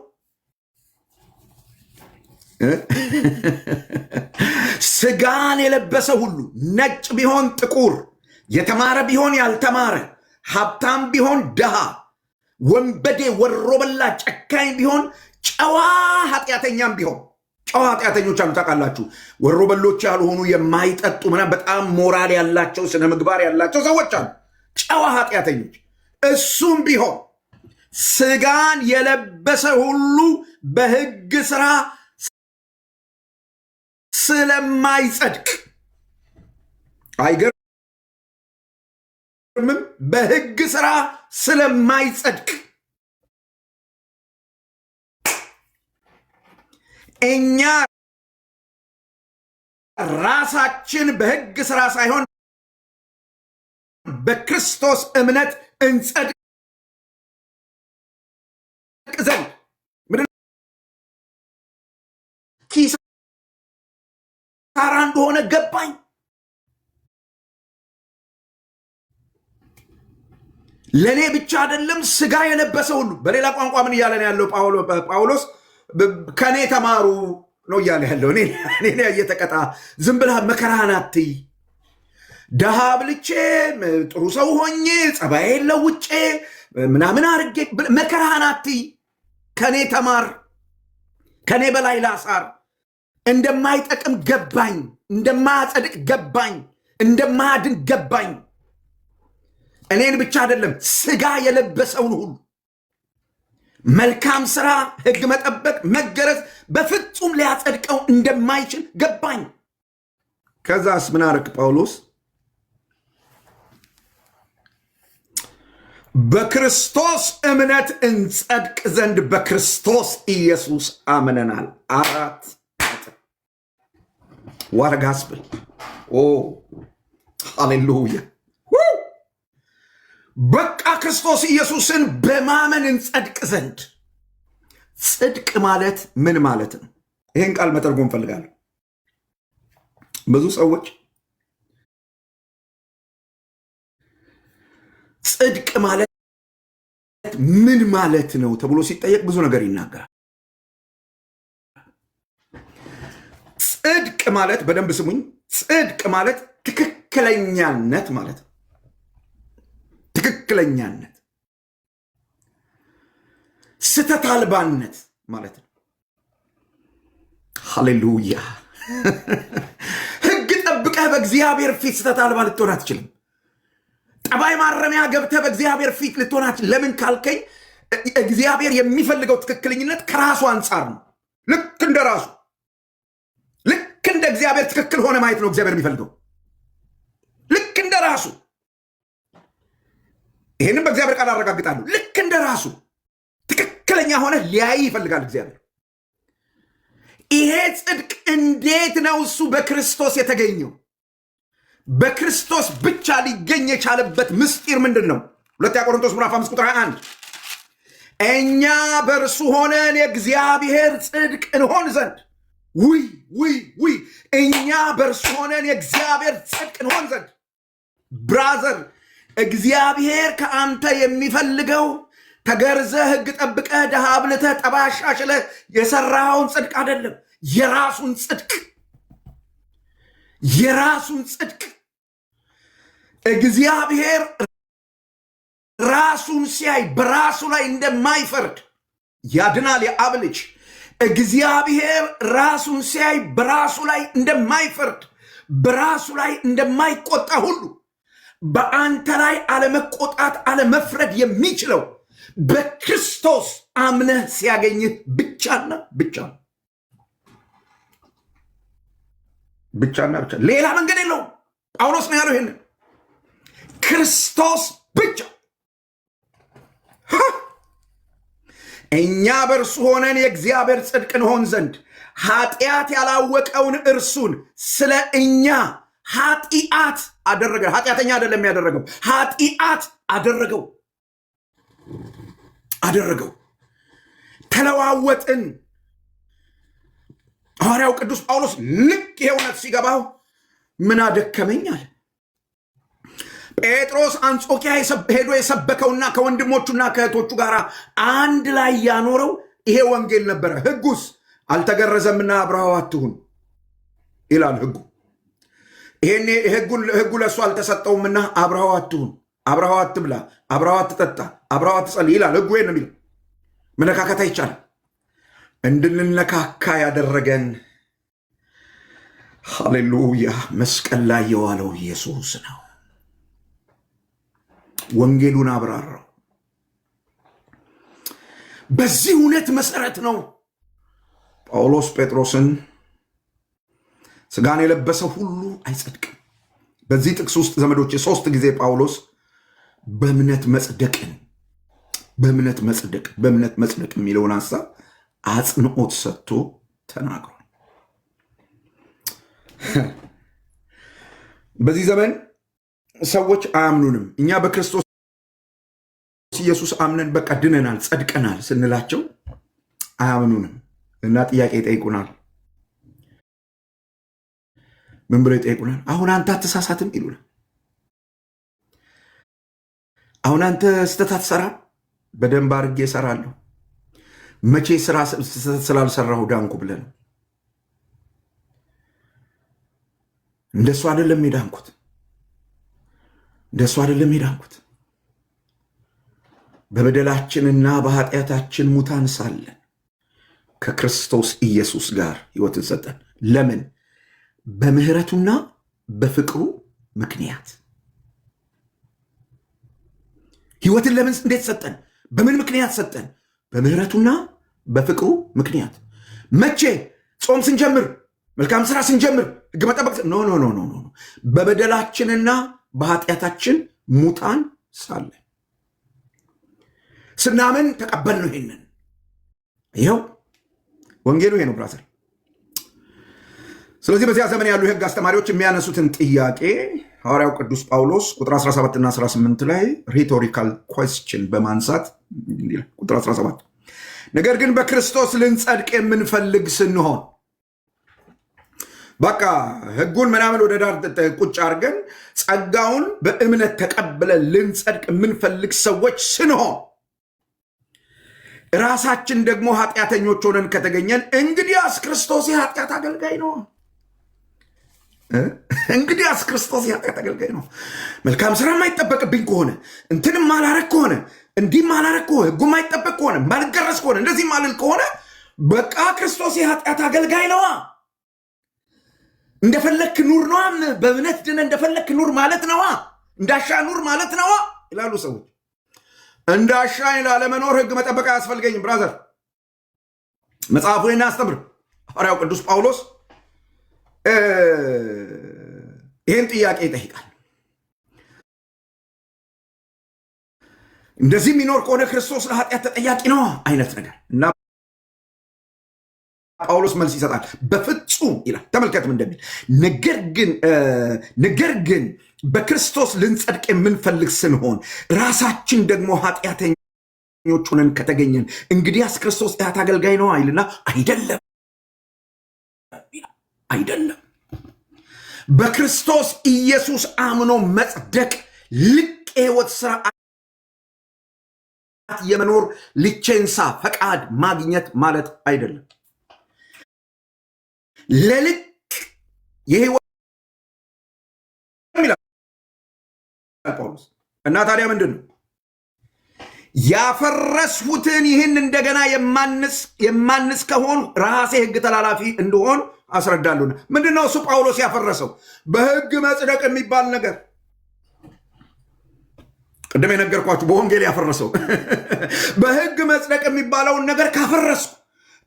ስጋን የለበሰ ሁሉ፣ ነጭ ቢሆን ጥቁር፣ የተማረ ቢሆን ያልተማረ፣ ሀብታም ቢሆን ድሃ፣ ወንበዴ ወሮበላ ጨካኝ ቢሆን ጨዋ ኃጢአተኛም ቢሆን። ጨዋ ኃጢአተኞች አሉ ታውቃላችሁ፣ ወሮበሎች ያልሆኑ የማይጠጡ ምናምን በጣም ሞራል ያላቸው ስነ ምግባር ያላቸው ሰዎች አሉ፣ ጨዋ ኃጢአተኞች። እሱም ቢሆን ስጋን የለበሰ ሁሉ በሕግ ሥራ ስለማይጸድቅ አይገርምም? በሕግ ሥራ ስለማይጸድቅ እኛ ራሳችን በሕግ ሥራ ሳይሆን በክርስቶስ እምነት እንጸድቅ ዘንድ ኪሳራ እንደሆነ ገባኝ። ለእኔ ብቻ አይደለም፣ ስጋ የለበሰ ሁሉ። በሌላ ቋንቋ ምን እያለ ነው ያለው ጳውሎስ? ከኔ ተማሩ ነው እያለ ያለው። እኔ እየተቀጣ ዝም ብለህ መከራህን አትይ። ደሃ ብልቼ ጥሩ ሰው ሆኜ ጸባዬን ለውጬ ምናምን አርጌ መከራህን አትይ። ከኔ ተማር፣ ከኔ በላይ ላሳር። እንደማይጠቅም ገባኝ፣ እንደማያጸድቅ ገባኝ፣ እንደማያድን ገባኝ። እኔን ብቻ አይደለም ስጋ የለበሰውን ሁሉ መልካም ስራ፣ ሕግ መጠበቅ፣ መገረዝ በፍጹም ሊያጸድቀው እንደማይችል ገባኝ። ከዛስ ምን አረክ ጳውሎስ? በክርስቶስ እምነት እንጸድቅ ዘንድ በክርስቶስ ኢየሱስ አምነናል። 4 ዋት ጋስፕል! ሃሌሉያ! በቃ ክርስቶስ ኢየሱስን በማመን እንጸድቅ ዘንድ። ጽድቅ ማለት ምን ማለት ነው? ይህን ቃል መተርጎም ፈልጋለሁ። ብዙ ሰዎች ጽድቅ ማለት ምን ማለት ነው ተብሎ ሲጠየቅ ብዙ ነገር ይናገራል። ጽድቅ ማለት በደንብ ስሙኝ፣ ጽድቅ ማለት ትክክለኛነት ማለት ነው። ትክክለኛነት፣ ስተት አልባነት ማለት ነው። ሃሌሉያ። ህግ ጠብቀህ በእግዚአብሔር ፊት ስተት አልባ ልትሆን አትችልም። ጠባይ ማረሚያ ገብተህ በእግዚአብሔር ፊት ልትሆን አትችልም። ለምን ካልከኝ እግዚአብሔር የሚፈልገው ትክክለኝነት ከራሱ አንጻር ነው። ልክ እንደ ራሱ፣ ልክ እንደ እግዚአብሔር ትክክል ሆነ ማየት ነው እግዚአብሔር የሚፈልገው። ልክ እንደ ራሱ። ይህንም በእግዚአብሔር ቃል አረጋግጣለሁ። ልክ እንደ ራሱ ትክክለኛ ሆነ ሊያይ ይፈልጋል እግዚአብሔር። ይሄ ጽድቅ እንዴት ነው እሱ በክርስቶስ የተገኘው? በክርስቶስ ብቻ ሊገኝ የቻለበት ምስጢር ምንድን ነው? 2 ቆሮንቶስ ምዕራፍ 5 ቁጥር 21 እኛ በእርሱ ሆነን የእግዚአብሔር ጽድቅ እንሆን ዘንድ ውይ እኛ በእርሱ ሆነን የእግዚአብሔር ጽድቅ እንሆን ዘንድ። ብራዘር፣ እግዚአብሔር ከአንተ የሚፈልገው ተገርዘህ ሕግ ጠብቀህ ደሃ አብልተህ ጠባሻሽለህ የሰራኸውን ጽድቅ አይደለም። የራሱን ጽድቅ እግዚአብሔር ራሱን ሲያይ በራሱ ላይ እንደማይፈርድ ያድናል። የአብ ልጅ እግዚአብሔር ራሱን ሲያይ በራሱ ላይ እንደማይፈርድ በራሱ ላይ እንደማይቆጣ ሁሉ በአንተ ላይ አለመቆጣት አለመፍረድ የሚችለው በክርስቶስ አምነህ ሲያገኝህ ብቻና ብቻ ነው። ብቻና ብቻ፣ ሌላ መንገድ የለውም። ጳውሎስ ነው ያለው ይሄንን። ክርስቶስ ብቻ። እኛ በእርሱ ሆነን የእግዚአብሔር ጽድቅ እንሆን ዘንድ ኃጢአት ያላወቀውን እርሱን ስለ እኛ ኃጢአት አደረገ። ኃጢአተኛ አይደለም ያደረገው፣ ኃጢአት አደረገው። ተለዋወጥን። ሐዋርያው ቅዱስ ጳውሎስ ልክ ይሄ እውነት ሲገባው ምን አደከመኝ አለ። ጴጥሮስ አንጾኪያ ሄዶ የሰበከውና ከወንድሞቹና ከእህቶቹ ጋር አንድ ላይ ያኖረው ይሄ ወንጌል ነበረ። ሕጉስ አልተገረዘምና አብረሃው አትሁን ይላል ሕጉ። ይሄኔ ሕጉ ለእሱ አልተሰጠውምና አብረሃው አትሁን፣ አብረሃው አትብላ፣ አብረሃው አትጠጣ፣ አብረሃው አትጸልይ ይላል ሕጉ። ይሄን ነው የሚለው። መነካከት አይቻልም። እንድንነካካ ያደረገን ሃሌሉያ መስቀል ላይ የዋለው ኢየሱስ ነው። ወንጌሉን አብራራው። በዚህ እውነት መሰረት ነው ጳውሎስ ጴጥሮስን ስጋን የለበሰ ሁሉ አይጸድቅም። በዚህ ጥቅስ ውስጥ ዘመዶች 3 ጊዜ ጳውሎስ በእምነት መጽደቅ የሚለውን ሐሳብ አጽንኦት ሰጥቶ ተናግሯል። በዚህ ዘመን ሰዎች አያምኑንም። እኛ በክርስቶስ ኢየሱስ አምነን በቃ ድነናል፣ ጸድቀናል ስንላቸው አያምኑንም እና ጥያቄ ይጠይቁናል። ምን ብለው ይጠይቁናል? አሁን አንተ አትሳሳትም ይሉናል። አሁን አንተ ስህተት አትሰራም? በደንብ አድርጌ እሰራለሁ። መቼ ስህተት ስላልሰራሁ ዳንኩ ብለን እንደሱ አይደለም የዳንኩት። በበደላችንና በኃጢአታችን ሙታን ሳለን ከክርስቶስ ኢየሱስ ጋር ሕይወትን ሰጠን። ለምን? በምህረቱና በፍቅሩ ምክንያት። ሕይወትን ለምን እንዴት ሰጠን? በምን ምክንያት ሰጠን? በምህረቱና በፍቅሩ ምክንያት። መቼ? ጾም ስንጀምር፣ መልካም ስራ ስንጀምር፣ ሕግ መጠበቅ ኖ በበደላችንና በኃጢአታችን ሙታን ሳለን ስናምን ተቀበል ነው። ይሄንን ይኸው ወንጌሉ ይሄ ነው ብራዘር። ስለዚህ በዚያ ዘመን ያሉ የሕግ አስተማሪዎች የሚያነሱትን ጥያቄ ሐዋርያው ቅዱስ ጳውሎስ ቁጥር 17 እና 18 ላይ ሪቶሪካል ኩዌስችን በማንሳት ቁጥር 17 ነገር ግን በክርስቶስ ልንጸድቅ የምንፈልግ ስንሆን በቃ ህጉን ምናምን ወደ ዳር ቁጭ አድርገን ጸጋውን በእምነት ተቀብለን ልንጸድቅ የምንፈልግ ሰዎች ስንሆን ራሳችን ደግሞ ኃጢአተኞች ሆነን ከተገኘን እንግዲያስ ክርስቶስ የኃጢአት አገልጋይ ነው። እንግዲያስ ክርስቶስ የኃጢአት አገልጋይ ነው። መልካም ስራ የማይጠበቅብኝ ከሆነ እንትንም ማላረግ ከሆነ እንዲህ ማላረግ ከሆነ ህጉ የማይጠበቅ ከሆነ ማልገረስ ከሆነ እንደዚህ ማልል ከሆነ በቃ ክርስቶስ የኃጢአት አገልጋይ ነዋ። እንደፈለክ ኑር ነዋ። በእምነት ድነ እንደፈለክ ኑር ማለት ነዋ። እንዳሻ ኑር ማለት ነዋ ይላሉ ሰዎች። እንዳሻ ላለመኖር ህግ መጠበቅ አያስፈልገኝም። ብራዘር መጽሐፉን እናስተምር። ሐዋርያው ቅዱስ ጳውሎስ ይህን ጥያቄ ይጠይቃል። እንደዚህ የሚኖር ከሆነ ክርስቶስ ለኃጢአት ተጠያቂ ነው አይነት ነገር እና ጳውሎስ መልስ ይሰጣል። በፍጹም ይላል። ተመልከትም እንደሚል ነገር ግን በክርስቶስ ልንጸድቅ የምንፈልግ ስንሆን ራሳችን ደግሞ ኃጢአተኞች ሆነን ከተገኘን እንግዲያስ ክርስቶስ የኃጢአት አገልጋይ ነው አይልና አይደለም። በክርስቶስ ኢየሱስ አምኖ መጽደቅ ልቅ የሕይወት ስርዓት የመኖር ሊቼንሳ ፈቃድ ማግኘት ማለት አይደለም። ለልቅ የሕይወት ጳውሎስ እና ታዲያ ምንድን ነው ያፈረስሁትን ይህን እንደገና የማንስ ከሆን ራሴ ህግ ተላላፊ እንደሆን አስረዳለሁ። ምንድነው እሱ ጳውሎስ ያፈረሰው? በህግ መጽደቅ የሚባል ነገር ቅድም የነገርኳችሁ በወንጌል ያፈረሰው በህግ መጽደቅ የሚባለውን ነገር ካፈረስኩ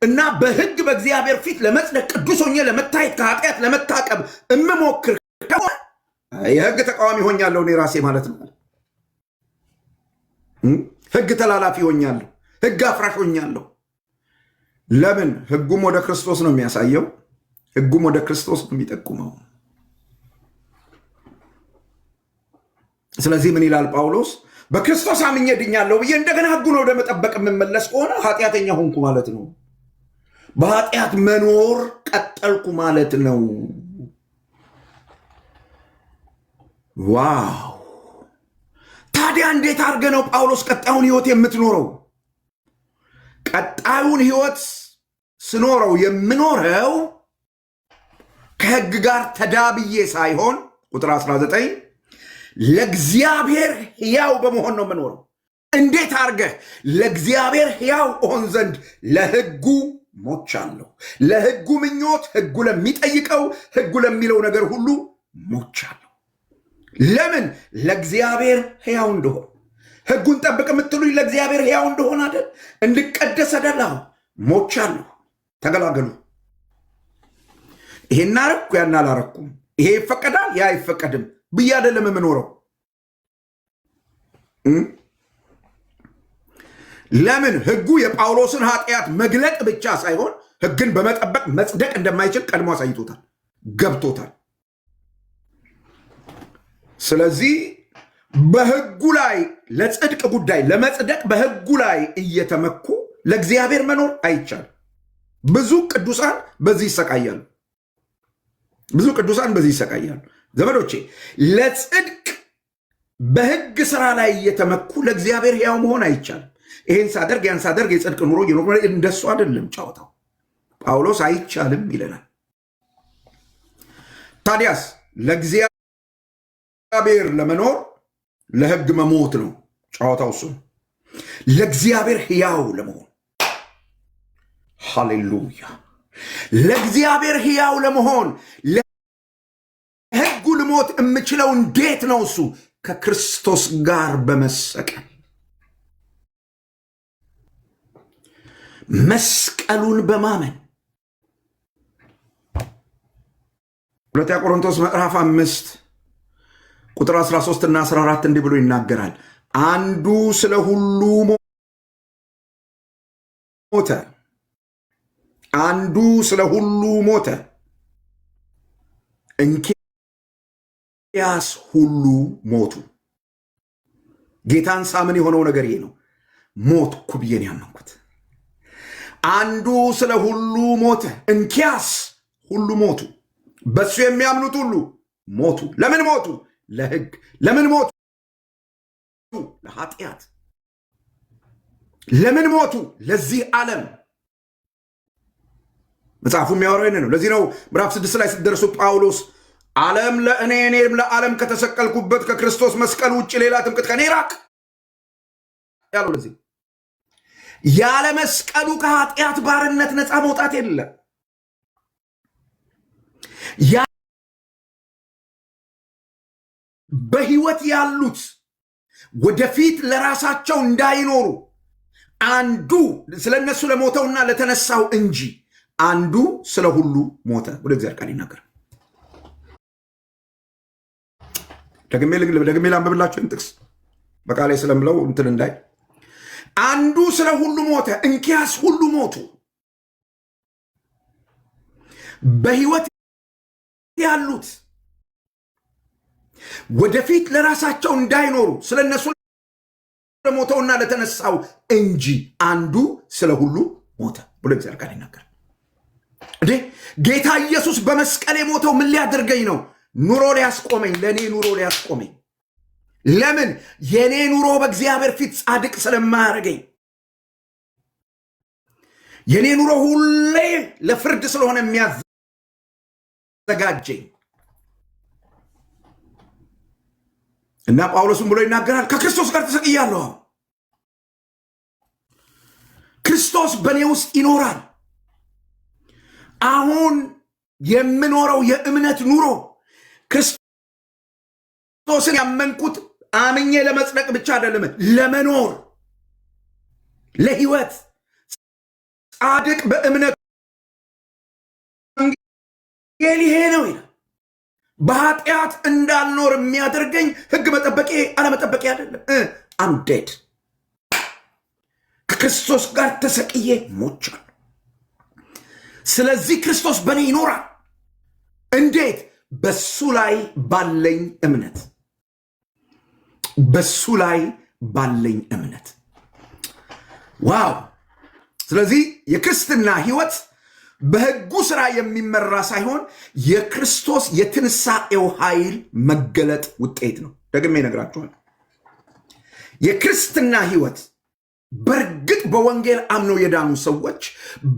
እና በህግ በእግዚአብሔር ፊት ለመጽደቅ ቅዱስ ሆኜ ለመታየት ከኃጢአት ለመታቀብ እምሞክር ከሆነ የህግ ተቃዋሚ ሆኛለሁ እኔ ራሴ ማለት ነው። ህግ ተላላፊ ሆኛለሁ፣ ህግ አፍራሽ ሆኛለሁ። ለምን? ህጉም ወደ ክርስቶስ ነው የሚያሳየው፣ ህጉም ወደ ክርስቶስ ነው የሚጠቁመው። ስለዚህ ምን ይላል ጳውሎስ? በክርስቶስ አምኜ ድኛለሁ ብዬ እንደገና ህጉን ወደ መጠበቅ የምመለስ ከሆነ ኃጢአተኛ ሆንኩ ማለት ነው። በኃጢአት መኖር ቀጠልኩ ማለት ነው። ዋው! ታዲያ እንዴት አድርገ ነው ጳውሎስ ቀጣዩን ህይወት የምትኖረው? ቀጣዩን ህይወት ስኖረው የምኖረው ከህግ ጋር ተዳብዬ ሳይሆን ቁጥር 19 ለእግዚአብሔር ሕያው በመሆን ነው የምኖረው። እንዴት አድርገህ? ለእግዚአብሔር ሕያው እሆን ዘንድ ለህጉ ሞቻለሁ። ለህጉ ምኞት፣ ህጉ ለሚጠይቀው፣ ህጉ ለሚለው ነገር ሁሉ ሞቻለሁ። ለምን? ለእግዚአብሔር ሕያው እንደሆን። ህጉን ጠብቅ የምትሉኝ ለእግዚአብሔር ሕያው እንደሆን አይደል? እንድቀደስ አይደል? ሞቻለሁ። ተገላገሉ። ይሄን አረኩ ያን አላረኩም፣ ይሄ ይፈቀዳል ያ አይፈቀድም ብዬ አይደለም የምኖረው። ለምን? ህጉ የጳውሎስን ኃጢአት መግለጥ ብቻ ሳይሆን ህግን በመጠበቅ መጽደቅ እንደማይችል ቀድሞ አሳይቶታል፣ ገብቶታል። ስለዚህ በህጉ ላይ ለጽድቅ ጉዳይ ለመጽደቅ በህጉ ላይ እየተመኩ ለእግዚአብሔር መኖር አይቻልም። ብዙ ቅዱሳን በዚህ ይሰቃያሉ። ዘመዶቼ ለጽድቅ በህግ ስራ ላይ እየተመኩ ለእግዚአብሔር ሕያው መሆን አይቻልም። ይሄን ሳደርግ ያን ሳደርግ የጽድቅ ኑሮ እየኖርኩ እንደሱ አይደለም ጫወታው። ጳውሎስ አይቻልም ይለናል። ታዲያስ ለእግዚአብሔር ለመኖር ለህግ መሞት ነው ጫወታው። እሱ ለእግዚአብሔር ሕያው ለመሆን ሃሌሉያ! ለእግዚአብሔር ሕያው ለመሆን ለህጉ ልሞት የምችለው እንዴት ነው? እሱ ከክርስቶስ ጋር በመሰቀል መስቀሉን በማመን። ሁለተኛ ቆሮንቶስ ምዕራፍ 5 ቁጥር 13 እና 14 እንዲህ ብሎ ይናገራል። አንዱ ስለ ሁሉ ሞተ፣ አንዱ ስለ ሁሉ ሞተ፣ እንኪያስ ሁሉ ሞቱ። ጌታን ሳምን የሆነው ነገር ይሄ ነው። ሞትኩ ብዬ ነው ያመንኩት። አንዱ ስለ ሁሉ ሞተ፣ እንኪያስ ሁሉ ሞቱ። በሱ የሚያምኑት ሁሉ ሞቱ። ለምን ሞቱ? ለሕግ። ለምን ሞቱ? ለኃጢአት። ለምን ሞቱ? ለዚህ ዓለም። መጽሐፉ የሚያወራው ይህን ነው። ለዚህ ነው ምዕራፍ 6 ላይ ስትደርሱ ጳውሎስ ዓለም ለእኔ እኔም ለዓለም ከተሰቀልኩበት ከክርስቶስ መስቀል ውጭ ሌላ ትምክህት ከኔ ራቅ ያለው። ለዚህ ያለ መስቀሉ ከኃጢአት ባርነት ነፃ መውጣት የለም። በህይወት ያሉት ወደፊት ለራሳቸው እንዳይኖሩ አንዱ ስለነሱ ለሞተውና ለተነሳው እንጂ አንዱ ስለ ሁሉ ሞተ ወደ እግዚአብሔር ቃል ይናገራል። ደግሜ ላንብብላችሁ ጥቅስ በቃሌ ስለምለው እንትን እንዳይ አንዱ ስለ ሁሉ ሞተ፣ እንኪያስ ሁሉ ሞቱ። በህይወት ያሉት ወደፊት ለራሳቸው እንዳይኖሩ ስለነሱ ለሞተውና ለተነሳው እንጂ አንዱ ስለ ሁሉ ሞተ ብሎ እግዚአብሔር ቃል ይናገራል። እንዴ ጌታ ኢየሱስ በመስቀል የሞተው ምን ሊያደርገኝ ነው? ኑሮ ሊያስቆመኝ፣ ለእኔ ኑሮ ሊያስቆመኝ። ለምን? የእኔ ኑሮ በእግዚአብሔር ፊት ጻድቅ ስለማያደርገኝ፣ የእኔ ኑሮ ሁሌ ለፍርድ ስለሆነ የሚያዘጋጀኝ። እና ጳውሎስም ብሎ ይናገራል፣ ከክርስቶስ ጋር ተሰቅያለሁ። ክርስቶስ በእኔ ውስጥ ይኖራል። አሁን የምኖረው የእምነት ኑሮ ክርስቶስን ያመንኩት አምኜ ለመጽደቅ ብቻ አይደለም፣ ለመኖር፣ ለህይወት ጻድቅ በእምነት ወንጌል ይሄ ነው ይላል። በኃጢአት እንዳልኖር የሚያደርገኝ ህግ መጠበቄ አለመጠበቄ አይደለም። አምዴድ ከክርስቶስ ጋር ተሰቅዬ ሞቻለሁ። ስለዚህ ክርስቶስ በእኔ ይኖራል። እንዴት? በሱ ላይ ባለኝ እምነት፣ በሱ ላይ ባለኝ እምነት። ዋው! ስለዚህ የክርስትና ህይወት በህጉ ስራ የሚመራ ሳይሆን የክርስቶስ የትንሣኤው ኃይል መገለጥ ውጤት ነው። ደግሜ እነግራችኋለሁ። የክርስትና ህይወት በእርግጥ በወንጌል አምነው የዳኑ ሰዎች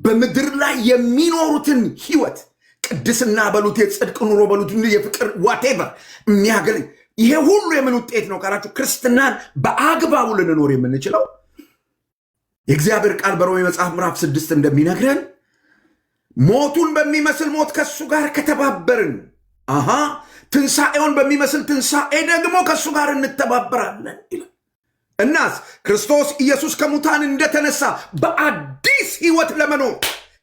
በምድር ላይ የሚኖሩትን ህይወት ቅድስና በሉት፣ የጽድቅ ኑሮ በሉት፣ የፍቅር ዋቴቨር የሚያገለኝ ይሄ ሁሉ የምን ውጤት ነው ካላችሁ፣ ክርስትናን በአግባቡ ልንኖር የምንችለው የእግዚአብሔር ቃል በሮሜ መጽሐፍ ምዕራፍ 6 እንደሚነግረን ሞቱን በሚመስል ሞት ከሱ ጋር ከተባበርን፣ ትንሣኤውን በሚመስል ትንሣኤ ደግሞ ከሱ ጋር እንተባበራለን ይላል። እናስ ክርስቶስ ኢየሱስ ከሙታን እንደተነሳ በአዲስ ህይወት ለመኖር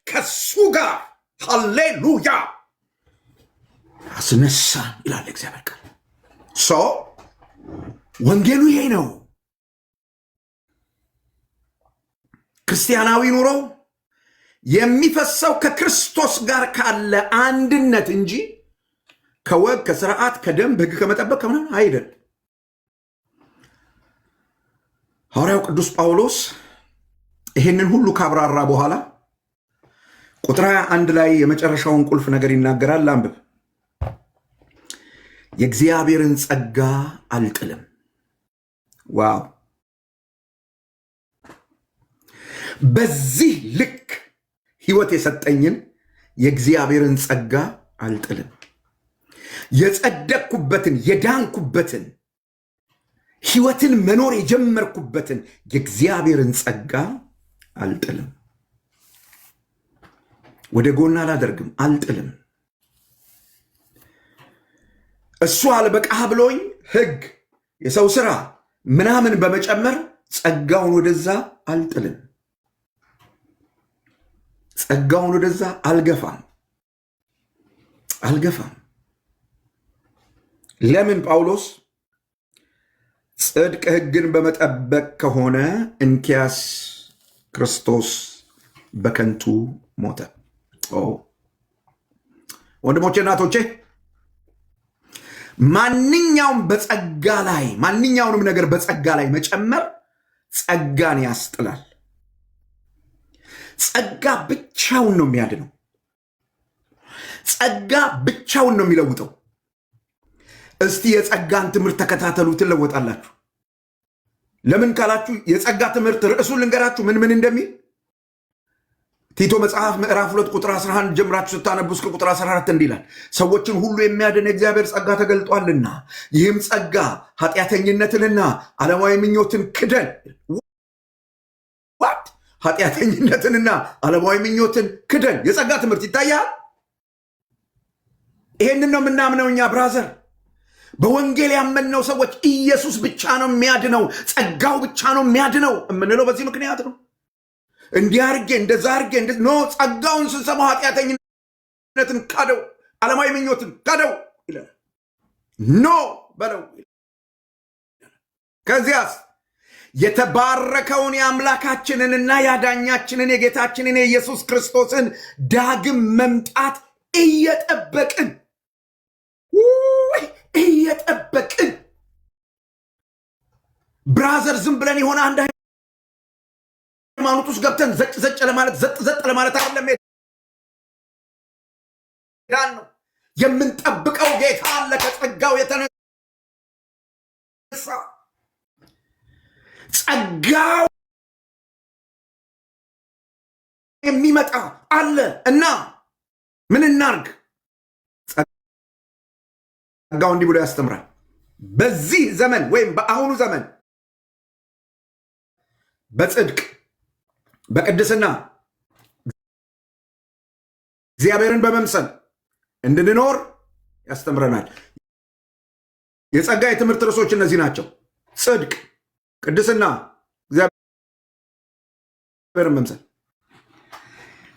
ከሱ ጋር ሃሌሉያ አስነሳን ይላል እግዚአብሔር ቃል። ወንጌሉ ይሄ ነው። ክርስቲያናዊ ኑሮው የሚፈሰው ከክርስቶስ ጋር ካለ አንድነት እንጂ ከወግ፣ ከስርዓት፣ ከደንብ፣ ህግ ከመጠበቅ ከምንም አይደል። ሐዋርያው ቅዱስ ጳውሎስ ይህንን ሁሉ ካብራራ በኋላ ቁጥር 21 ላይ የመጨረሻውን ቁልፍ ነገር ይናገራል። አንብብ። የእግዚአብሔርን ጸጋ አልጥልም። ዋው! በዚህ ልክ ህይወት የሰጠኝን የእግዚአብሔርን ጸጋ አልጥልም። የጸደቅኩበትን፣ የዳንኩበትን፣ ህይወትን መኖር የጀመርኩበትን የእግዚአብሔርን ጸጋ አልጥልም። ወደ ጎን አላደርግም፣ አልጥልም። እሱ አልበቃህ ብሎኝ ህግ፣ የሰው ስራ ምናምን በመጨመር ጸጋውን ወደዛ አልጥልም። ጸጋውን ወደዛ አልገፋም። ለምን? ጳውሎስ ጽድቅ ህግን በመጠበቅ ከሆነ እንኪያስ ክርስቶስ በከንቱ ሞተ። ወንድሞቼ እናቶቼ፣ ማንኛውንም ነገር በጸጋ ላይ መጨመር ጸጋን ያስጥላል። ጸጋ ብቻውን ነው የሚያድነው። ጸጋ ብቻውን ነው የሚለውጠው። እስቲ የጸጋን ትምህርት ተከታተሉ፣ ትለወጣላችሁ። ለምን ካላችሁ የጸጋ ትምህርት ርዕሱን ልንገራችሁ ምን እንደሚል። ቲቶ መጽሐፍ ምዕራፍ 2 ቁጥር 11 ጀምራችሁ ስታነቡ እስከ ቁጥር 14 እንዲላል ሰዎችን ሁሉ የሚያድን የእግዚአብሔር ጸጋ ተገልጧልና ይህም ጸጋ ኃጢአተኝነትንና ዓለማዊ ምኞትን ክደን ኃጢአተኝነትንና ዓለማዊ ምኞትን ክደን የጸጋ ትምህርት ይታያል። ይሄንን ነው የምናምነው እኛ ብራዘር። በወንጌል ያመንነው ሰዎች ኢየሱስ ብቻ ነው የሚያድነው፣ ጸጋው ብቻ ነው የሚያድነው የምንለው በዚህ ምክንያት ነው። እንዲህ አድርጌ እንደዛ አድርጌ ኖ ጸጋውን ስንሰማው ኃጢአተኝነትን ካደው፣ ዓለማዊ ምኞትን ካደው ይላል። ኖ በለው። ከዚያስ የተባረከውን የአምላካችንንና ያዳኛችንን የጌታችንን የኢየሱስ ክርስቶስን ዳግም መምጣት እየጠበቅን ብራዘር ዝም ብለን የሆነ አንድ ሃይማኖት ውስጥ ገብተን ዘጭ ለማለት ዘጥ ለማለት አይደለም። ዳን ነው የምንጠብቀው ጌታ አለ። ከጸጋው የተነሳ ጸጋው የሚመጣ አለ እና ምን እናርግ? ጸጋው እንዲህ ብሎ ያስተምራል። በዚህ ዘመን ወይም በአሁኑ ዘመን በጽድቅ በቅድስና እግዚአብሔርን በመምሰል እንድንኖር ያስተምረናል። የጸጋ የትምህርት ርዕሶች እነዚህ ናቸው። ጽድቅ፣ ቅድስና፣ እግዚአብሔርን መምሰል።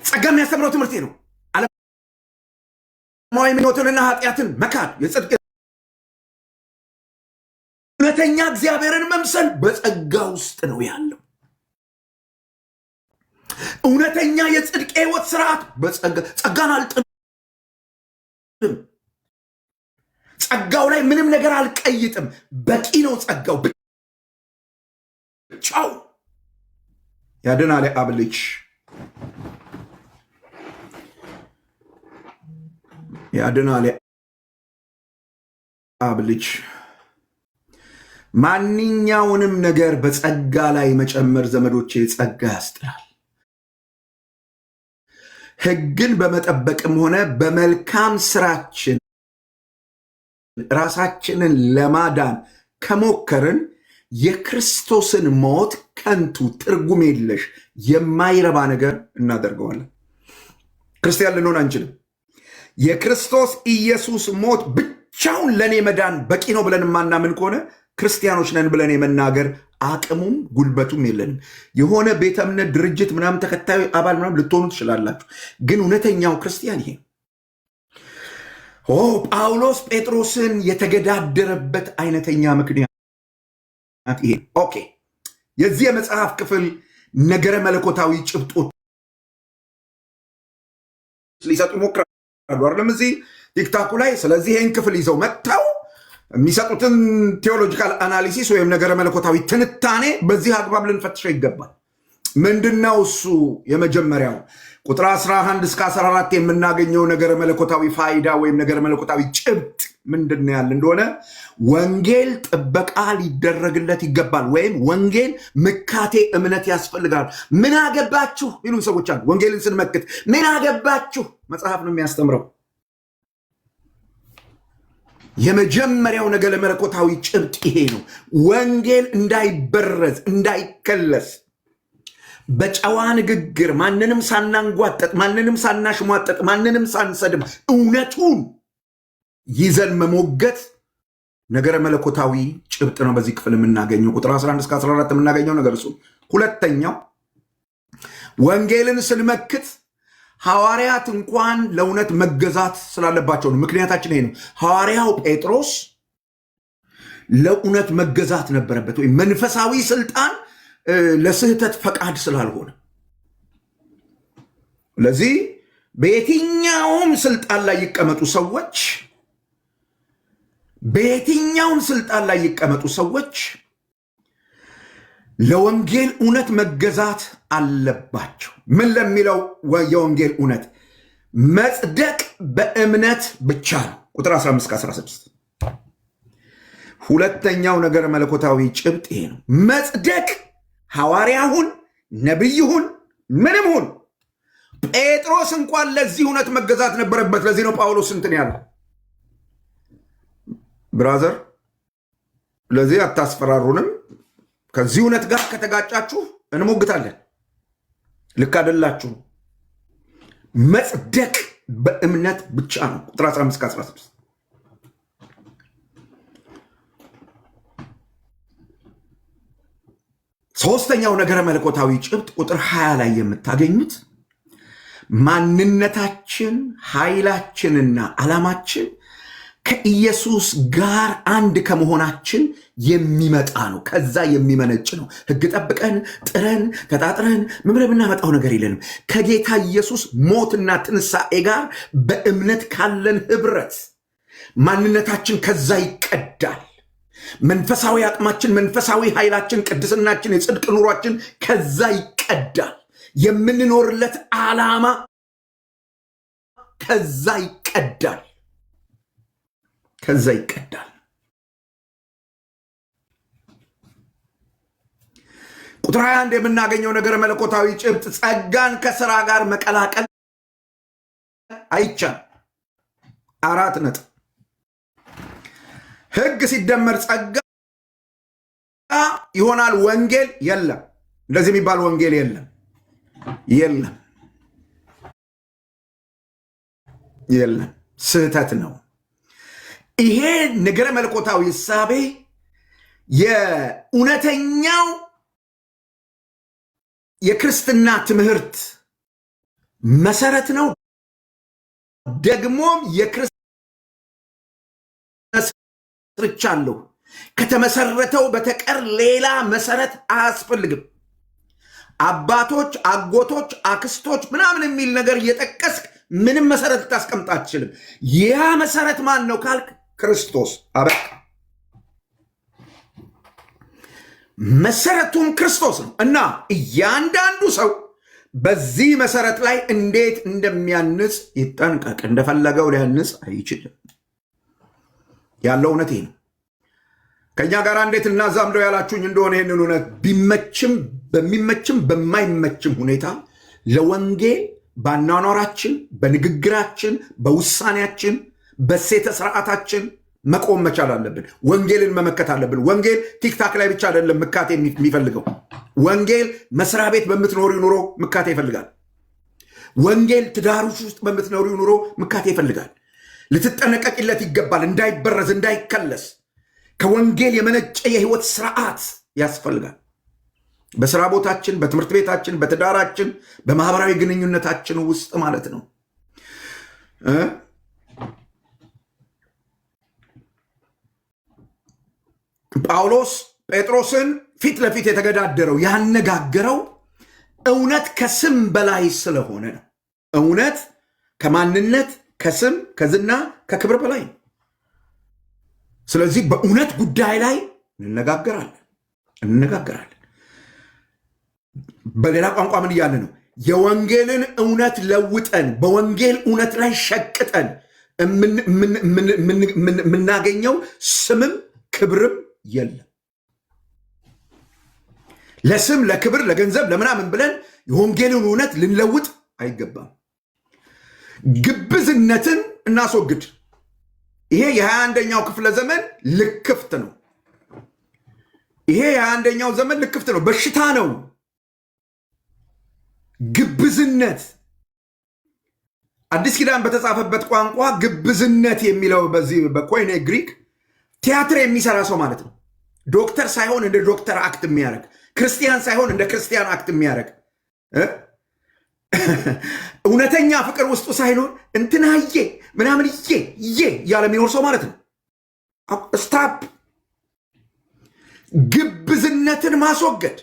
ጸጋ የሚያስተምረው ትምህርት ነው። ዓለማዊ ምኞትንና ኃጢአትን መካድ የጽድቅ እውነተኛ እግዚአብሔርን መምሰል በጸጋ ውስጥ ነው ያለው። እውነተኛ የጽድቅ ሕይወት ስርዓት ጸጋን አልጥልም። ጸጋው ላይ ምንም ነገር አልቀይጥም። በቂ ነው ጸጋው ብቻው ያድናል። አብ ልጅ ያድናል። አብ ልጅ ማንኛውንም ነገር በጸጋ ላይ መጨመር ዘመዶቼ ጸጋ ያስጥላል። ሕግን በመጠበቅም ሆነ በመልካም ስራችን ራሳችንን ለማዳን ከሞከርን የክርስቶስን ሞት ከንቱ፣ ትርጉም የለሽ፣ የማይረባ ነገር እናደርገዋለን። ክርስቲያን ልንሆን አንችልም። የክርስቶስ ኢየሱስ ሞት ብቻውን ለእኔ መዳን በቂ ነው ብለን የማናምን ከሆነ ክርስቲያኖች ነን ብለን የመናገር አቅሙም ጉልበቱም የለንም። የሆነ ቤተ እምነት ድርጅት ምናምን ተከታዩ አባል ምናምን ልትሆኑ ትችላላችሁ፣ ግን እውነተኛው ክርስቲያን ይሄ ጳውሎስ ጴጥሮስን የተገዳደረበት አይነተኛ ምክንያት ይሄ። ኦኬ፣ የዚህ የመጽሐፍ ክፍል ነገረ መለኮታዊ ጭብጦች ሊሰጡ ይሞክራሉ አይደለም እዚህ ቲክታኩ ላይ። ስለዚህ ይህን ክፍል ይዘው መጥተው የሚሰጡትን ቴዎሎጂካል አናሊሲስ ወይም ነገረ መለኮታዊ ትንታኔ በዚህ አግባብ ልንፈትሸው ይገባል። ምንድነው እሱ? የመጀመሪያው ቁጥር 11 እስከ 14 የምናገኘው ነገረ መለኮታዊ ፋይዳ ወይም ነገረ መለኮታዊ ጭብጥ ምንድነው ያለ እንደሆነ ወንጌል ጥበቃ ሊደረግለት ይገባል፣ ወይም ወንጌል ምካቴ እምነት ያስፈልጋል። ምን አገባችሁ ይሉን ሰዎች አሉ። ወንጌልን ስንመክት ምን አገባችሁ? መጽሐፍ ነው የሚያስተምረው። የመጀመሪያው ነገረ መለኮታዊ ጭብጥ ይሄ ነው። ወንጌል እንዳይበረዝ እንዳይከለስ በጨዋ ንግግር ማንንም ሳናንጓጠጥ፣ ማንንም ሳናሽሟጠጥ፣ ማንንም ሳንሰድብ እውነቱን ይዘን መሞገት ነገረ መለኮታዊ ጭብጥ ነው። በዚህ ክፍል የምናገኘው ቁጥር 11 እስከ 14 የምናገኘው ነገር እሱ። ሁለተኛው ወንጌልን ስንመክት ሐዋርያት እንኳን ለእውነት መገዛት ስላለባቸው ነው። ምክንያታችን ይሄ ነው። ሐዋርያው ጴጥሮስ ለእውነት መገዛት ነበረበት፣ ወይም መንፈሳዊ ስልጣን ለስህተት ፈቃድ ስላልሆነ። ለዚህ በየትኛውም ስልጣን ላይ ይቀመጡ ሰዎች ለወንጌል እውነት መገዛት አለባቸው። ምን ለሚለው የወንጌል እውነት? መጽደቅ በእምነት ብቻ ነው። ቁጥር 15-16 ሁለተኛው ነገር መለኮታዊ ጭብጥ ይሄ ነው። መጽደቅ ሐዋርያሁን ነቢይሁን ምንም ሁን ጴጥሮስ እንኳን ለዚህ እውነት መገዛት ነበረበት። ለዚህ ነው ጳውሎስ እንትን ያለው ብራዘር፣ ለዚህ አታስፈራሩንም፣ ከዚህ እውነት ጋር ከተጋጫችሁ እንሞግታለን፣ ልክ አይደላችሁ። መጽደቅ በእምነት ብቻ ነው። ቁጥር 15-16 ሶስተኛው ነገረ መለኮታዊ ጭብጥ ቁጥር 20 ላይ የምታገኙት ማንነታችን፣ ኃይላችንና ዓላማችን ከኢየሱስ ጋር አንድ ከመሆናችን የሚመጣ ነው። ከዛ የሚመነጭ ነው። ሕግ ጠብቀን ጥረን ተጣጥረን ምን የምናመጣው ነገር የለንም። ከጌታ ኢየሱስ ሞትና ትንሣኤ ጋር በእምነት ካለን ህብረት ማንነታችን ከዛ ይቀዳል። መንፈሳዊ አቅማችን፣ መንፈሳዊ ኃይላችን፣ ቅድስናችን፣ የጽድቅ ኑሯችን ከዛ ይቀዳል። የምንኖርለት ዓላማ ከዛ ይቀዳል። ከዛ ይቀዳል። ቁጥር 21 የምናገኘው ነገር መለኮታዊ ጭብጥ ጸጋን ከሥራ ጋር መቀላቀል አይቻልም። 4 ነጥብ። ሕግ ሲደመር ጸጋ ይሆናል። ወንጌል የለም። እንደዚህ የሚባል ወንጌል የለም። ስህተት ነው። ይሄ ነገረ መለኮታዊ እሳቤ የእውነተኛው የክርስትና ትምህርት መሰረት ነው። ደግሞም የክርስትና መስርቻለሁ ከተመሰረተው በተቀር ሌላ መሰረት አያስፈልግም። አባቶች፣ አጎቶች፣ አክስቶች ምናምን የሚል ነገር እየጠቀስክ ምንም መሰረት ልታስቀምጥ አትችልም። ያ መሰረት ማን ነው ካልክ ክርስቶስ። አበቃ። መሰረቱም ክርስቶስ ነው እና እያንዳንዱ ሰው በዚህ መሰረት ላይ እንዴት እንደሚያንጽ ይጠንቀቅ። እንደፈለገው ሊያንጽ አይችልም። ያለው እውነት ነው። ከኛ ጋር እንዴት እናዛምደው ያላችሁኝ እንደሆነ ይህንን እውነት ቢመችም በሚመችም በማይመችም ሁኔታ ለወንጌል በአኗኗራችን፣ በንግግራችን፣ በውሳኔያችን፣ በሴተ ስርዓታችን መቆም መቻል አለብን። ወንጌልን መመከት አለብን። ወንጌል ቲክታክ ላይ ብቻ አይደለም ምካቴ የሚፈልገው። ወንጌል መስሪያ ቤት በምትኖሪ ኑሮ ምካቴ ይፈልጋል። ወንጌል ትዳሮች ውስጥ በምትኖሪ ኑሮ ምካቴ ይፈልጋል። ልትጠነቀቂለት ይገባል። እንዳይበረዝ፣ እንዳይከለስ ከወንጌል የመነጨ የህይወት ስርዓት ያስፈልጋል። በስራ ቦታችን፣ በትምህርት ቤታችን፣ በትዳራችን፣ በማህበራዊ ግንኙነታችን ውስጥ ማለት ነው። ጳውሎስ ጴጥሮስን ፊት ለፊት የተገዳደረው ያነጋገረው እውነት ከስም በላይ ስለሆነ ነው። እውነት ከማንነት፣ ከስም፣ ከዝና፣ ከክብር በላይ ነው። ስለዚህ በእውነት ጉዳይ ላይ እንነጋገራለን። በሌላ ቋንቋ ምን እያለ ነው? የወንጌልን እውነት ለውጠን በወንጌል እውነት ላይ ሸቅጠን የምናገኘው ስምም ክብርም የለም። ለስም፣ ለክብር፣ ለገንዘብ፣ ለምናምን ብለን የወንጌልን እውነት ልንለውጥ አይገባም። ግብዝነትን እናስወግድ። ይሄ የ21ኛው ክፍለ ዘመን ልክፍት ነው። ይሄ የ21ኛው ዘመን ልክፍት ነው፣ በሽታ ነው። ግብዝነት አዲስ ኪዳን በተጻፈበት ቋንቋ ግብዝነት የሚለው በዚህ በኮይኔ ግሪክ ቲያትር የሚሰራ ሰው ማለት ነው። ዶክተር ሳይሆን እንደ ዶክተር አክት የሚያደርግ፣ ክርስቲያን ሳይሆን እንደ ክርስቲያን አክት የሚያደርግ፣ እውነተኛ ፍቅር ውስጡ ሳይኖር እንትናዬ ምናምን እያለ የሚኖር ሰው ማለት ነው። ስታፕ። ግብዝነትን ማስወገድ።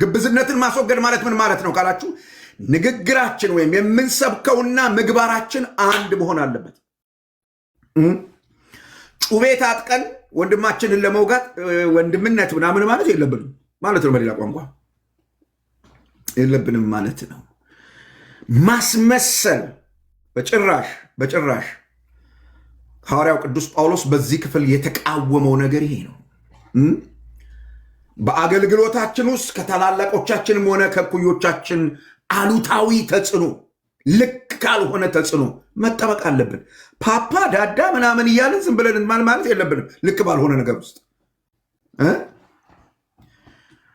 ግብዝነትን ማስወገድ ማለት ምን ማለት ነው ካላችሁ፣ ንግግራችን ወይም የምንሰብከውና ምግባራችን አንድ መሆን አለበት። ጩቤ ታጥቀን ወንድማችንን ለመውጋት ወንድምነት ምናምን ማለት የለብንም ማለት ነው። በሌላ ቋንቋ የለብንም ማለት ነው። ማስመሰል በጭራሽ ሐዋርያው ቅዱስ ጳውሎስ በዚህ ክፍል የተቃወመው ነገር ይሄ ነው። በአገልግሎታችን ውስጥ ከታላላቆቻችንም ሆነ ከእኩዮቻችን አሉታዊ ተጽዕኖ፣ ልክ ካልሆነ ተጽዕኖ መጠበቅ አለብን። ፓፓ ዳዳ ምናምን እያለን ዝም ብለን ማለት የለብንም። ልክ ባልሆነ ነገር ውስጥ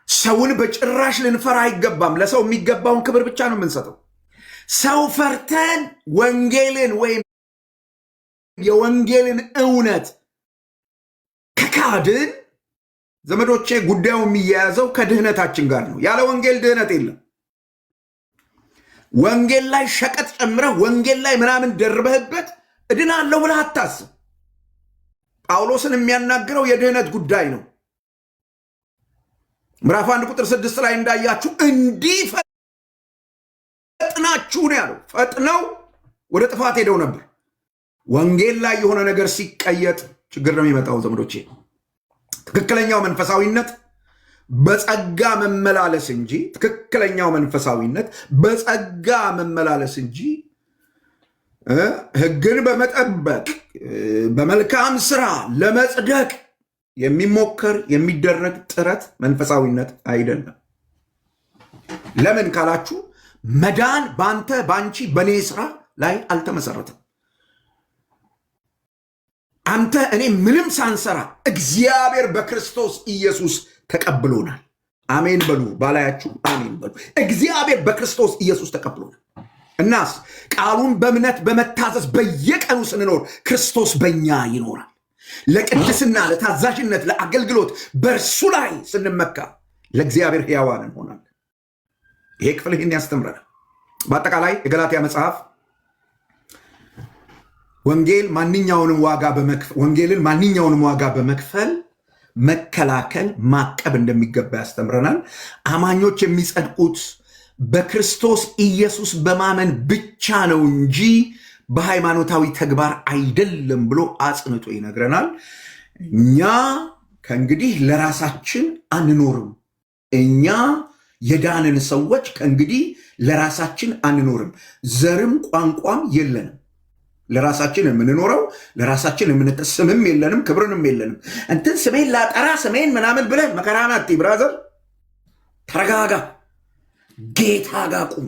ሰውን በጭራሽ ልንፈራ አይገባም። ለሰው የሚገባውን ክብር ብቻ ነው የምንሰጠው። ሰው ፈርተን ወንጌልን ወይም የወንጌልን እውነት ከካድን ዘመዶቼ፣ ጉዳዩ የሚያያዘው ከድህነታችን ጋር ነው። ያለ ወንጌል ድህነት የለም። ወንጌል ላይ ሸቀጥ ጨምረህ ወንጌል ላይ ምናምን ደርበህበት እድናለሁ ብለህ አታስብ። ጳውሎስን የሚያናግረው የድህነት ጉዳይ ነው። ምዕራፍ 1 ቁጥር 6 ላይ እንዳያችሁ እንዲህ ፈጥናችሁ ነው ያለው። ፈጥነው ወደ ጥፋት ሄደው ነበር። ወንጌል ላይ የሆነ ነገር ሲቀየጥ ችግር ነው የሚመጣው ዘመዶቼ። ትክክለኛው መንፈሳዊነት በጸጋ መመላለስ እንጂ ትክክለኛው መንፈሳዊነት በጸጋ መመላለስ እንጂ ሕግን በመጠበቅ በመልካም ስራ ለመጽደቅ የሚሞከር የሚደረግ ጥረት መንፈሳዊነት አይደለም። ለምን ካላችሁ መዳን በአንተ በአንቺ በኔ ስራ ላይ አልተመሰረተም። አንተ እኔ ምንም ሳንሰራ እግዚአብሔር በክርስቶስ ኢየሱስ ተቀብሎናል። አሜን በሉ ባላያችሁ፣ አሜን በሉ። እግዚአብሔር በክርስቶስ ኢየሱስ ተቀብሎናል። እናስ ቃሉን በእምነት በመታዘዝ በየቀኑ ስንኖር ክርስቶስ በእኛ ይኖራል። ለቅድስና፣ ለታዛዥነት፣ ለአገልግሎት በእርሱ ላይ ስንመካ ለእግዚአብሔር ሕያዋን እንሆናለን። ይሄ ክፍል ይህን ያስተምረናል። በአጠቃላይ የገላትያ መጽሐፍ ወንጌልን ማንኛውንም ዋጋ በመክፈል መከላከል፣ ማቀብ እንደሚገባ ያስተምረናል። አማኞች የሚጸድቁት በክርስቶስ ኢየሱስ በማመን ብቻ ነው እንጂ በሃይማኖታዊ ተግባር አይደለም ብሎ አጽንቶ ይነግረናል። እኛ ከእንግዲህ ለራሳችን አንኖርም። እኛ የዳንን ሰዎች ከእንግዲህ ለራሳችን አንኖርም። ዘርም ቋንቋም የለንም። ለራሳችን የምንኖረው ለራሳችን ስምም የለንም፣ ክብርንም የለንም። እንትን ስሜን ላጠራ ስሜን ምናምን ብለህ መከራናት ብራዘር፣ ተረጋጋ። ጌታ ጋር ቁም።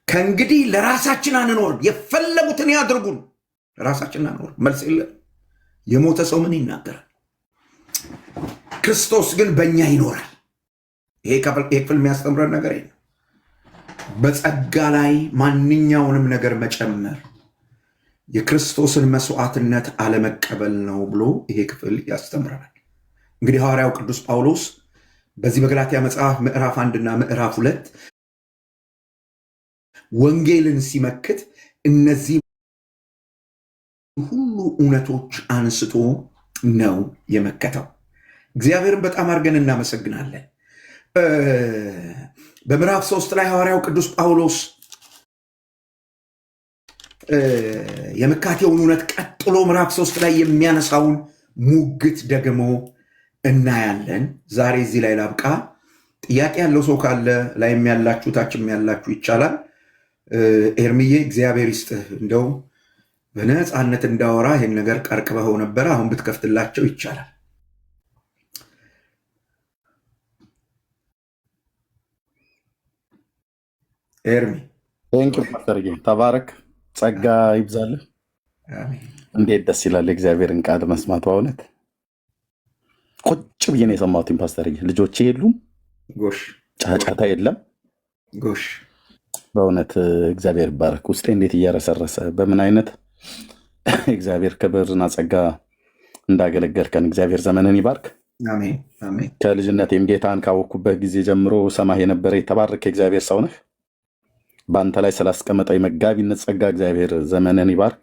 ከእንግዲህ ለራሳችን አንኖርም። የፈለጉትን ያድርጉን፣ ለራሳችን አንኖርም። መልስ የለን። የሞተ ሰው ምን ይናገራል? ክርስቶስ ግን በእኛ ይኖራል። ይሄ ክፍል የሚያስተምረን ነገር ነው። በጸጋ ላይ ማንኛውንም ነገር መጨመር የክርስቶስን መስዋዕትነት አለመቀበል ነው ብሎ ይሄ ክፍል ያስተምረናል። እንግዲህ ሐዋርያው ቅዱስ ጳውሎስ በዚህ በገላትያ መጽሐፍ ምዕራፍ 1 እና ምዕራፍ 2 ወንጌልን ሲመክት እነዚህ ሁሉ እውነቶች አንስቶ ነው የመከተው። እግዚአብሔርን በጣም አድርገን እናመሰግናለን። በምዕራፍ 3 ላይ ሐዋርያው ቅዱስ ጳውሎስ የመካቴውን እውነት ቀጥሎ ምዕራፍ 3 ላይ የሚያነሳውን ሙግት ደግሞ እናያለን። ዛሬ እዚህ ላይ ላብቃ። ጥያቄ ያለው ሰው ካለ ላይም ያላችሁ ታችም ያላችሁ ይቻላል። ኤርምዬ እግዚአብሔር ይስጥህ። እንደው በነፃነት እንዳወራ ይህን ነገር ቀርቅበኸው ነበረ። አሁን ብትከፍትላቸው ይቻላል። ኤርሚ ፓስተር ተባረክ፣ ጸጋ ይብዛልህ። እንዴት ደስ ይላል የእግዚአብሔርን ቃል መስማት። በእውነት ቁጭ ብዬ ነው የሰማሁት ፓስተር። ልጆቼ የሉም፣ ጎሽ፣ ጫጫታ የለም። ጎሽ፣ በእውነት እግዚአብሔር ይባረክ። ውስጤ እንዴት እያረሰረሰ በምን አይነት እግዚአብሔር ክብርና ጸጋ እንዳገለገልከን እግዚአብሔር ዘመንን ይባርክ። አሜን። ከልጅነቴም ጌታን ካወቅኩበት ጊዜ ጀምሮ ሰማህ የነበረ የተባረክ የእግዚአብሔር ሰው ነህ። በአንተ ላይ ስላስቀመጠ የመጋቢነት ጸጋ እግዚአብሔር ዘመንን ይባርክ።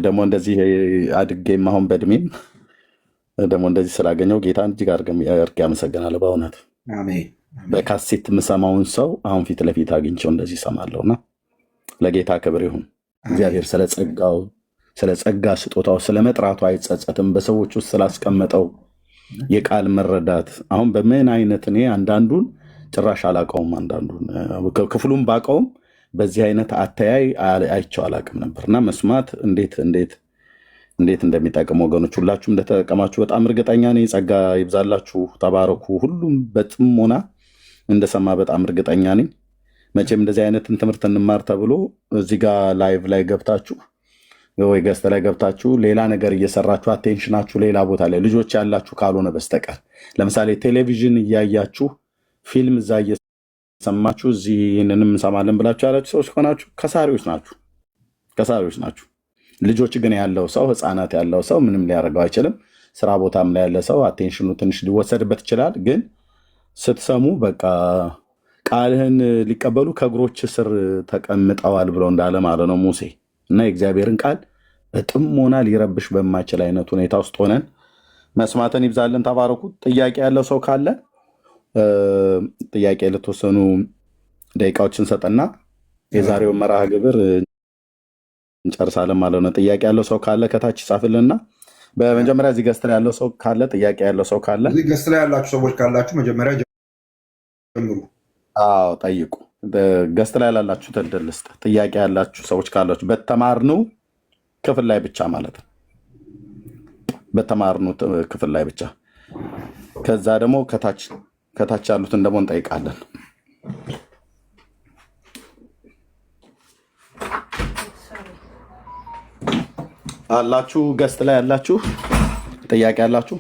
ደግሞ እንደዚህ አድጌም አሁን በእድሜም ደግሞ እንደዚህ ስላገኘው ጌታን እጅግ አድርጌ አመሰግናለሁ። በእውነት በካሴት የምሰማውን ሰው አሁን ፊት ለፊት አግኝቼው እንደዚህ እሰማለሁና ለጌታ ክብር ይሁን። እግዚአብሔር ስለ ጸጋ ስጦታው ስለ መጥራቱ አይጸጸትም። በሰዎች ውስጥ ስላስቀመጠው የቃል መረዳት አሁን በምን አይነት እኔ አንዳንዱን ጭራሽ አላቀውም፣ አንዳንዱን ክፍሉም ባቀውም በዚህ አይነት አተያይ አይቼው አላውቅም ነበርና መስማት እንዴት እንደሚጠቅም ወገኖች ሁላችሁም እንደተጠቀማችሁ በጣም እርግጠኛ ነኝ። ጸጋ ይብዛላችሁ፣ ተባረኩ። ሁሉም በጥሞና እንደሰማ በጣም እርግጠኛ ነኝ። መቼም እንደዚህ አይነትን ትምህርት እንማር ተብሎ እዚህ ጋር ላይቭ ላይ ገብታችሁ ወይ ገስት ላይ ገብታችሁ ሌላ ነገር እየሰራችሁ አቴንሽናችሁ ሌላ ቦታ ላይ ልጆች ያላችሁ ካልሆነ በስተቀር ለምሳሌ ቴሌቪዥን እያያችሁ ፊልም እዛ እየሰማችሁ እዚህ ይህንንም እንሰማለን ብላችሁ ያላችሁ ሰዎች ከሆናችሁ ከሳሪዎች ናችሁ። ልጆች ግን ያለው ሰው ህፃናት ያለው ሰው ምንም ሊያደርገው አይችልም። ስራ ቦታም ላይ ያለ ሰው አቴንሽኑ ትንሽ ሊወሰድበት ይችላል። ግን ስትሰሙ በቃ ቃልህን ሊቀበሉ ከእግሮች ስር ተቀምጠዋል ብሎ እንዳለ ማለት ነው ሙሴ እና የእግዚአብሔርን ቃል በጥሞና ሊረብሽ በማይችል አይነት ሁኔታ ውስጥ ሆነን መስማትን ይብዛልን። ተባረኩ። ጥያቄ ያለው ሰው ካለ ጥያቄ ለተወሰኑ ደቂቃዎችን ሰጠና የዛሬውን መርሃ ግብር እንጨርሳለን ማለት ነው። ጥያቄ ያለው ሰው ካለ ከታች ጻፍልንና በመጀመሪያ እዚህ ገስት ላይ ያለው ሰው ካለ ጥያቄ ያለው ሰው ካለ እዚህ ገስት ላይ ያላችሁ ሰዎች ካላችሁ መጀመሪያ ጀምሩ። አዎ ጠይቁ። ገስት ላይ ላላችሁ እድል ልስጥ። ጥያቄ ያላችሁ ሰዎች ካላችሁ በተማርነው ክፍል ላይ ብቻ ማለት ነው። በተማርነው ክፍል ላይ ብቻ። ከዛ ደግሞ ከታች ያሉትን ደግሞ እንጠይቃለን። አላችሁ ገስት ላይ ያላችሁ ጥያቄ ያላችሁ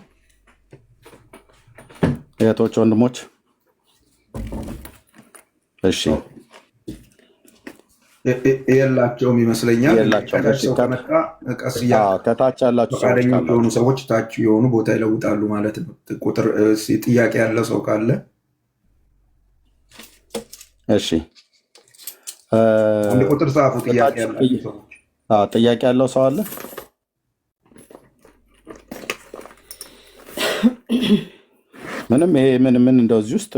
እህቶች ወንድሞች? እሺ የላቸውም ይመስለኛል። ከታች ያላችሁ የሆኑ ሰዎች ታች የሆኑ ቦታ ይለውጣሉ ማለት ነው። ቁጥር ጥያቄ ያለ ሰው ካለ እሺ አንድ ቁጥር ጻፉ። ጥያቄ ያለው ሰው አለ? ምንም ይሄ ምን እንደዚህ ውስጥ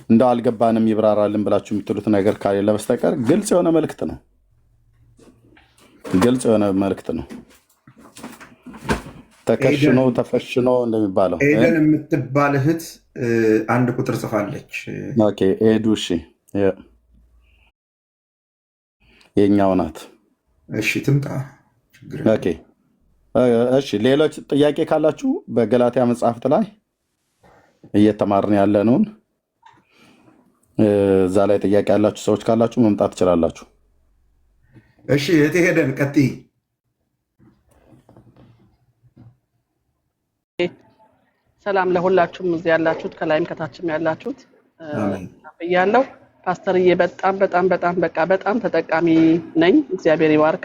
እንደው አልገባንም ይብራራልን ብላችሁ የምትሉት ነገር ካሌለ በስተቀር ግልጽ የሆነ መልእክት ነው። ተከሽኖ ተፈሽኖ እንደሚባለው ኤደን የምትባል እህት አንድ ቁጥር ጽፋለች። ኦኬ ኤዱ እሺ፣ የኛው ናት። እሺ ትምጣ። ኦኬ እሺ። ሌሎች ጥያቄ ካላችሁ በገላትያ መጽሐፍት ላይ እየተማርን ያለነውን እዛ ላይ ጥያቄ ያላችሁ ሰዎች ካላችሁ መምጣት ትችላላችሁ። እሺ እህቴ ሄደን ቀጥይ። ሰላም ለሁላችሁም እዚህ ያላችሁት ከላይም ከታችም ያላችሁት ያለው ፓስተርዬ በጣም ተጠቃሚ ነኝ። እግዚአብሔር ይባርክ።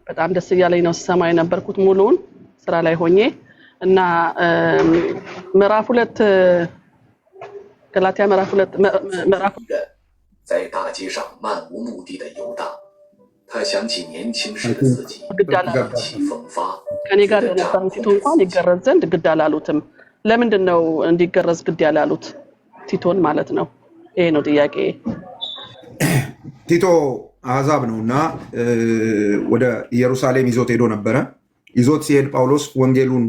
በጣም ደስ እያለኝ ነው ስሰማ የነበርኩት ሙሉውን ስራ ላይ ሆኜ እና ምዕራፍ 2 ገላትያ ምዕራፍ 2在大街上漫无目的的游荡。他想起年轻时的自己，意气风发。ከኔ ጋር የነበረው ቲቶ እንኳን ይገረዝ ዘንድ ግድ አላሉትም። ለምንድን ነው እንዲገረዝ ግድ ያላሉት ቲቶን ማለት ነው? ይሄ ነው ጥያቄ። ቲቶ አሕዛብ ነውና ወደ ኢየሩሳሌም ይዞት ሄዶ ነበረ። ይዞት ሲሄድ ጳውሎስ ወንጌሉን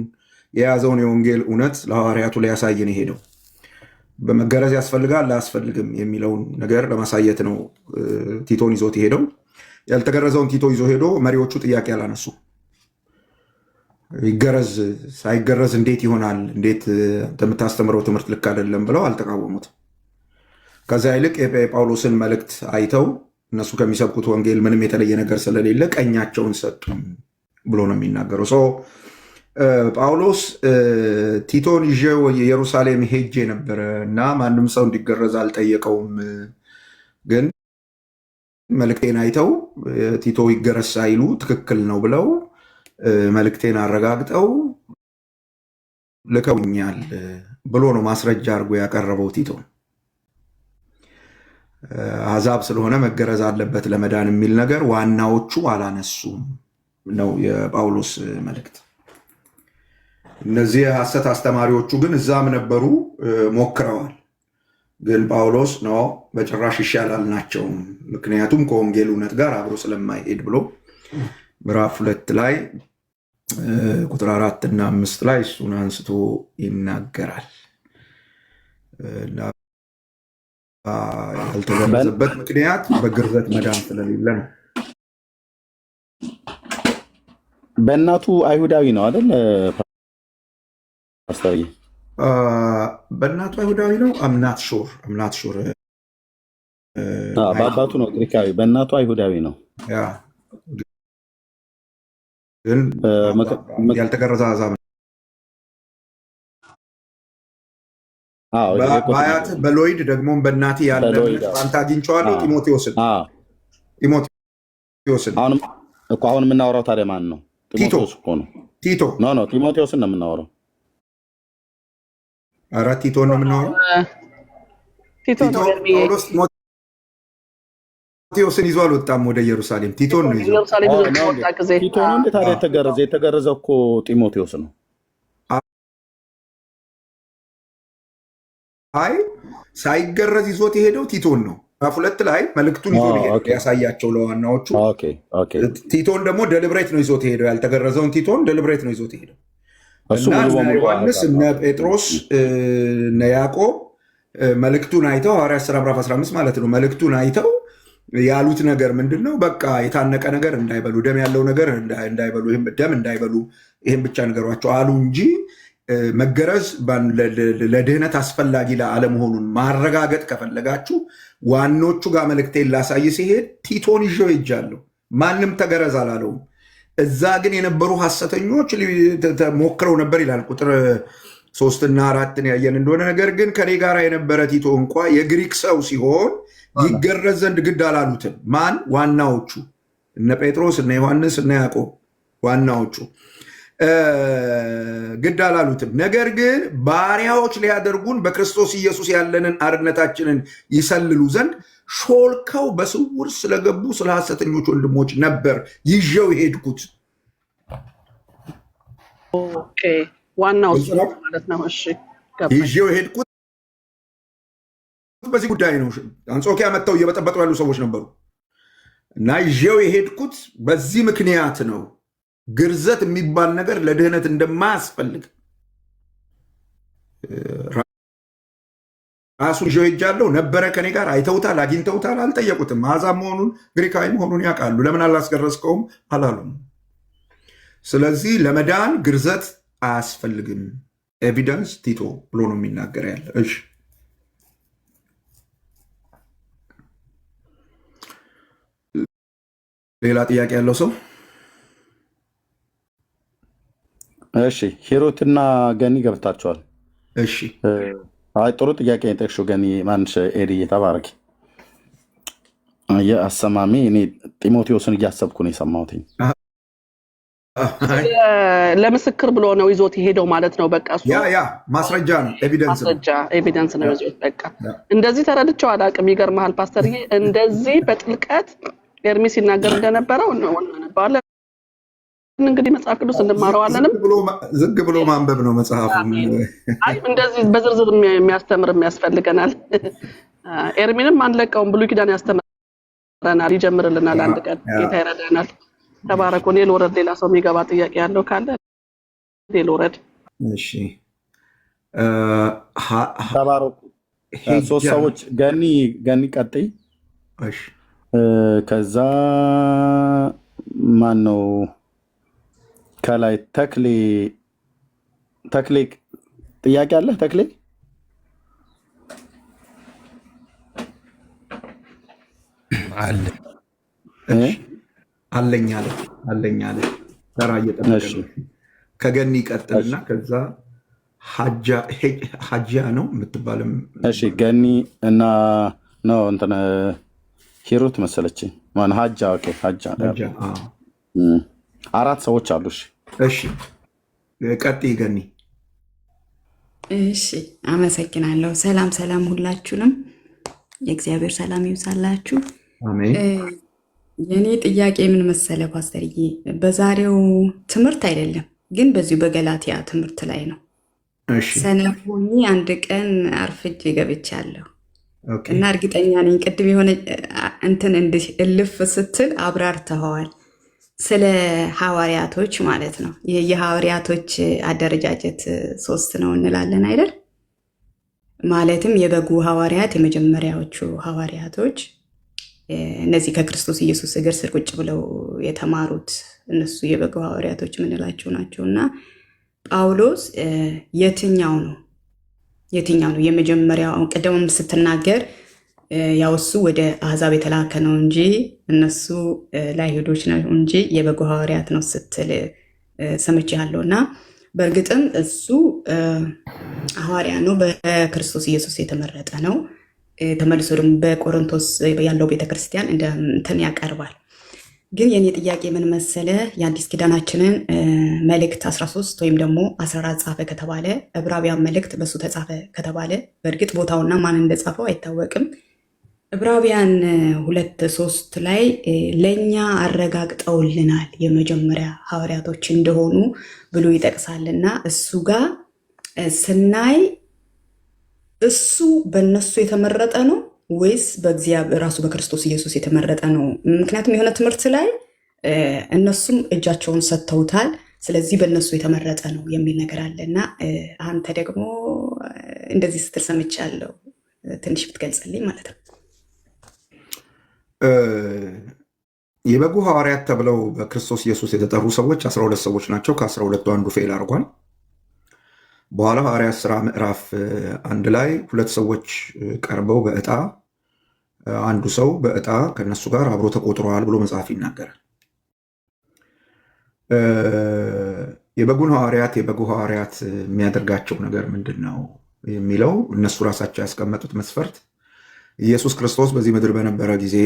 የያዘውን የወንጌል እውነት ለሐዋርያቱ ሊያሳይ ነው ሄደው። በመገረዝ ያስፈልጋል አያስፈልግም የሚለውን ነገር ለማሳየት ነው ቲቶን ይዞት ሄደው። ያልተገረዘውን ቲቶ ይዞ ሄዶ መሪዎቹ ጥያቄ አላነሱ። ይገረዝ ሳይገረዝ እንዴት ይሆናል? እንዴት የምታስተምረው ትምህርት ልክ አይደለም ብለው አልተቃወሙት። ከዛ ይልቅ የጳውሎስን መልእክት አይተው እነሱ ከሚሰብኩት ወንጌል ምንም የተለየ ነገር ስለሌለ ቀኛቸውን ሰጡ ብሎ ነው የሚናገረው። ጳውሎስ ቲቶን ይዤው ኢየሩሳሌም ሄጄ ነበረ እና ማንም ሰው እንዲገረዝ አልጠየቀውም። ግን መልእክቴን አይተው ቲቶ ይገረዝ ሳይሉ ትክክል ነው ብለው መልእክቴን አረጋግጠው ልከውኛል ብሎ ነው ማስረጃ አድርጎ ያቀረበው ቲቶ። አሕዛብ ስለሆነ መገረዝ አለበት ለመዳን የሚል ነገር ዋናዎቹ አላነሱም ነው የጳውሎስ መልእክት። እነዚህ የሐሰት አስተማሪዎቹ ግን እዛም ነበሩ፣ ሞክረዋል። ግን ጳውሎስ ነው በጭራሽ ይሻላል ናቸው፣ ምክንያቱም ከወንጌል እውነት ጋር አብሮ ስለማይሄድ ብሎ ምዕራፍ 2 ላይ ቁጥር 4 እና 5 ላይ እሱን አንስቶ ይናገራል። ያልተገረዘበት ምክንያት በግርዘት መዳን ስለሌለ ነው። በእናቱ አይሁዳዊ ነው አይደል ፓስተር? በእናቱ አይሁዳዊ ነው። አምናት ሹር በአባቱ ነው ግሪካዊ፣ በእናቱ አይሁዳዊ ነው። ግን ያልተገረዘ አሕዛብ ነው። በአያት በሎይድ ደግሞም በእናቴ ያለ አንተ አግኝቼዋለሁ። ጢሞቴዎስን አሁን የምናወራው ታዲያ ማን ነው? ጢሞቴዎስ እኮ ነው። ጢሞቴዎስን ነው የምናወራው። ኧረ ቲቶ ነው የምናወራው። ጳውሎስ ጢሞቴዎስን ይዞ አልወጣም ወደ ኢየሩሳሌም። ቲቶን ነው ይዞ። ቲቶ ነው እንዴ ታዲያ የተገረዘ? የተገረዘው እኮ ጢሞቴዎስ ነው። አይ ሳይገረዝ ይዞት የሄደው ቲቶን ነው። ምዕራፍ 2 ላይ መልእክቱን ይዞ ያሳያቸው ለዋናዎቹ። ቲቶን ደግሞ ደልብሬት ነው ይዞት የሄደው። ያልተገረዘውን ቲቶን ደልብሬት ነው ይዞት የሄደው እና እነ ዮሐንስ እነ ጴጥሮስ እነ ያዕቆብ መልእክቱን አይተው ሐዋርያት ሥራ ምዕራፍ 15 ማለት ነው። መልእክቱን አይተው ያሉት ነገር ምንድን ነው? በቃ የታነቀ ነገር እንዳይበሉ፣ ደም ያለው ነገር እንዳይበሉ፣ ደም እንዳይበሉ ይህም ብቻ ነገሯቸው አሉ እንጂ መገረዝ ለድህነት አስፈላጊ ለአለመሆኑን ማረጋገጥ ከፈለጋችሁ ዋኖቹ ጋር መልእክቴን ላሳይ ሲሄድ ቲቶን ይዤው ሄጃለሁ። ማንም ተገረዝ አላለውም። እዛ ግን የነበሩ ሐሰተኞች ሞክረው ነበር ይላል ቁጥር 3 እና 4 ያየን እንደሆነ። ነገር ግን ከኔ ጋር የነበረ ቲቶ እንኳ የግሪክ ሰው ሲሆን ይገረዝ ዘንድ ግድ አላሉትም። ማን? ዋናዎቹ እነ ጴጥሮስ እነ ዮሐንስ እነ ያዕቆብ ዋናዎቹ ግድ አላሉትም። ነገር ግን ባሪያዎች ሊያደርጉን በክርስቶስ ኢየሱስ ያለንን አርነታችንን ይሰልሉ ዘንድ ሾልከው በስውር ስለገቡ ስለ ሐሰተኞች ወንድሞች ነበር ይዤው የሄድኩት። ዋናው ማለት ነው። እሺ ይዤው የሄድኩት በዚህ ጉዳይ ነው። አንጾኪያ መጥተው እየበጠበጡ ያሉ ሰዎች ነበሩ እና ይዤው የሄድኩት በዚህ ምክንያት ነው። ግርዘት የሚባል ነገር ለድህነት እንደማያስፈልግ ራሱን ይዤው ሄጃለሁ። ነበረ ከኔ ጋር አይተውታል፣ አግኝተውታል፣ አልጠየቁትም። አሕዛብ መሆኑን ግሪካዊ መሆኑን ያውቃሉ። ለምን አላስገረዝከውም አላሉም። ስለዚህ ለመዳን ግርዘት አያስፈልግም። ኤቪደንስ ቲቶ ብሎ ነው የሚናገር ያለ። እሺ ሌላ ጥያቄ ያለው ሰው? እሺ ሂሩትና ገኒ ገብታችኋል። እሺ ጥሩ ጥያቄ የጠቅሽው ገኒ ማንሽ ኤዲ ተባረኪ። የአሰማሚ እኔ ጢሞቴዎስን እያሰብኩ ነው የሰማሁት። ለምስክር ብሎ ነው ይዞት የሄደው ማለት ነው። በቃ እሱ ያ ማስረጃ ነው፣ ኤቪደንስ ነው ይዞት። በቃ እንደዚህ ተረድቼው አላውቅም። ይገርምሃል ፓስተርዬ፣ እንደዚህ በጥልቀት ኤርሚ ሲናገር እንደነበረው ባለ እንግዲህ መጽሐፍ ቅዱስ እንማረዋለንም ዝግ ብሎ ማንበብ ነው መጽሐፉ። አይ እንደዚህ በዝርዝር የሚያስተምር የሚያስፈልገናል። ኤርሚንም አንለቀውም፣ ብሉይ ኪዳን ያስተምረናል፣ ይጀምርልናል። አንድ ቀን ጌታ ይረዳናል። ተባረኩ። እኔ ልውረድ። ሌላ ሰው የሚገባ ጥያቄ ያለው ካለ ልውረድ። እሺ ተባረኩ። ሶስት ሰዎች ገኒ ቀጥይ። እሺ ከዛ ማን ነው ከላይ? ተክሌ ጥያቄ አለ? ተክሌ አለ አለኝ አለ ተራ እየጠበቀ ነው። ከገኒ ቀጥልና ከዛ ሀጃ ነው የምትባልም። እሺ ገኒ እና ነው እንትን ሂሩት መሰለችኝ። ማን ሀጃ? ኦኬ ሀጃ። አራት ሰዎች አሉ። እሺ ቀጥይ ገኒ። እሺ አመሰግናለሁ። ሰላም ሁላችሁንም፣ የእግዚአብሔር ሰላም ይብዛላችሁ። አሜን። የኔ ጥያቄ ምን መሰለ ፓስተርዬ፣ በዛሬው ትምህርት አይደለም ግን በዚሁ በገላትያ ትምህርት ላይ ነው። ሰነፍ ሆኜ አንድ ቀን አርፍጄ ገብቻለሁ እና እርግጠኛ ነኝ ቅድም የሆነ እንትን እንዲህ እልፍ ስትል አብራርተኸዋል ስለ ሐዋርያቶች ማለት ነው። የሐዋርያቶች አደረጃጀት 3 ነው እንላለን አይደል? ማለትም የበጉ ሐዋርያት የመጀመሪያዎቹ ሐዋርያቶች እነዚህ ከክርስቶስ ኢየሱስ እግር ስር ቁጭ ብለው የተማሩት እነሱ የበጉ ሐዋርያቶች የምንላቸው ናቸውና ጳውሎስ የትኛው ነው የመጀመሪያው? ቅድምም ስትናገር ያው እሱ ወደ አሕዛብ የተላከ ነው እንጂ እነሱ ለአይሁዶች ነው እንጂ የበጉ ሐዋርያት ነው ስትል ሰምቻለሁ። እና በእርግጥም እሱ ሐዋርያ ነው፣ በክርስቶስ ኢየሱስ የተመረጠ ነው። ተመልሶ ደግሞ በቆሮንቶስ ያለው ቤተክርስቲያን እንትን ያቀርባል። ግን የኔ ጥያቄ ምን መሰለ፣ የአዲስ ኪዳናችንን መልእክት 13 ወይም ደግሞ 14 ጻፈ ከተባለ ዕብራውያን መልእክት በሱ ተጻፈ ከተባለ በእርግጥ ቦታውና ማን እንደጻፈው አይታወቅም። ዕብራውያን 2:3 ላይ ለእኛ አረጋግጠውልናል የመጀመሪያ ሐዋርያቶች እንደሆኑ ብሎ ይጠቅሳልና እሱ ጋር ስናይ እሱ በእነሱ የተመረጠ ነው ወይስ በእግዚአብሔር ራሱ በክርስቶስ ኢየሱስ የተመረጠ ነው? ምክንያቱም የሆነ ትምህርት ላይ እነሱም እጃቸውን ሰጥተውታል፣ ስለዚህ በእነሱ የተመረጠ ነው የሚል ነገር አለና አንተ ደግሞ እንደዚህ ስትል ሰምቻለሁ። ትንሽ ብትገልጽልኝ ማለት ነው። የበጉ ሐዋርያት ተብለው በክርስቶስ ኢየሱስ የተጠሩ ሰዎች 12 ሰዎች ናቸው። ከ12ቱ አንዱ ፌል አድርጓል። በኋላ ሐዋርያት ሥራ ምዕራፍ 1 ላይ 2 ሰዎች ቀርበው በዕጣ አንዱ ሰው በዕጣ ከነሱ ጋር አብሮ ተቆጥረዋል ብሎ መጽሐፍ ይናገራል። የበጉ ሐዋርያት የሚያደርጋቸው ነገር ምንድን ነው የሚለው እነሱ ራሳቸው ያስቀመጡት መስፈርት ኢየሱስ ክርስቶስ በዚህ ምድር በነበረ ጊዜ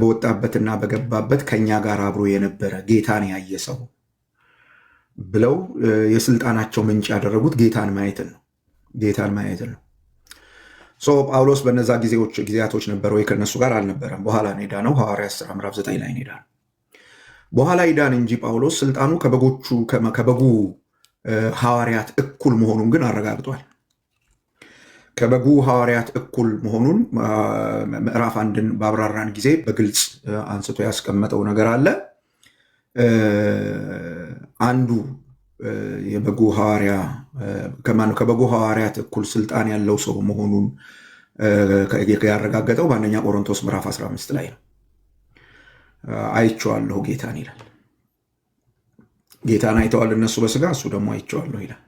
በወጣበትና በገባበት ከኛ ጋር አብሮ የነበረ ጌታን ያየ ሰው ብለው የስልጣናቸው ምንጭ ያደረጉት ጌታን ማየትን ነው። ጳውሎስ በነዛ ጊዜያቶች ነበረ ወይ? ከነሱ ጋር አልነበረም። በኋላ ነው የዳነው። ሐዋርያት ሥራ ምዕራፍ 9 ላይ ነው የዳነው። በኋላ ይዳን እንጂ ጳውሎስ ስልጣኑ ከበጉ ሐዋርያት እኩል መሆኑን ግን አረጋግጧል። ከበጉ ሐዋርያት እኩል መሆኑን ምዕራፍ 1ን ባብራራን ጊዜ በግልጽ አንስቶ ያስቀመጠው ነገር አለ። አንዱ የበጉ ሐዋርያ ከበጉ ሐዋርያት እኩል ስልጣን ያለው ሰው መሆኑን ያረጋገጠው በአንደኛ ቆሮንቶስ ምዕራፍ 15 ላይ ነው። አይቼዋለሁ ጌታን ይላል። ጌታን አይተዋል እነሱ በስጋ፣ እሱ ደግሞ አይቼዋለሁ ይላል።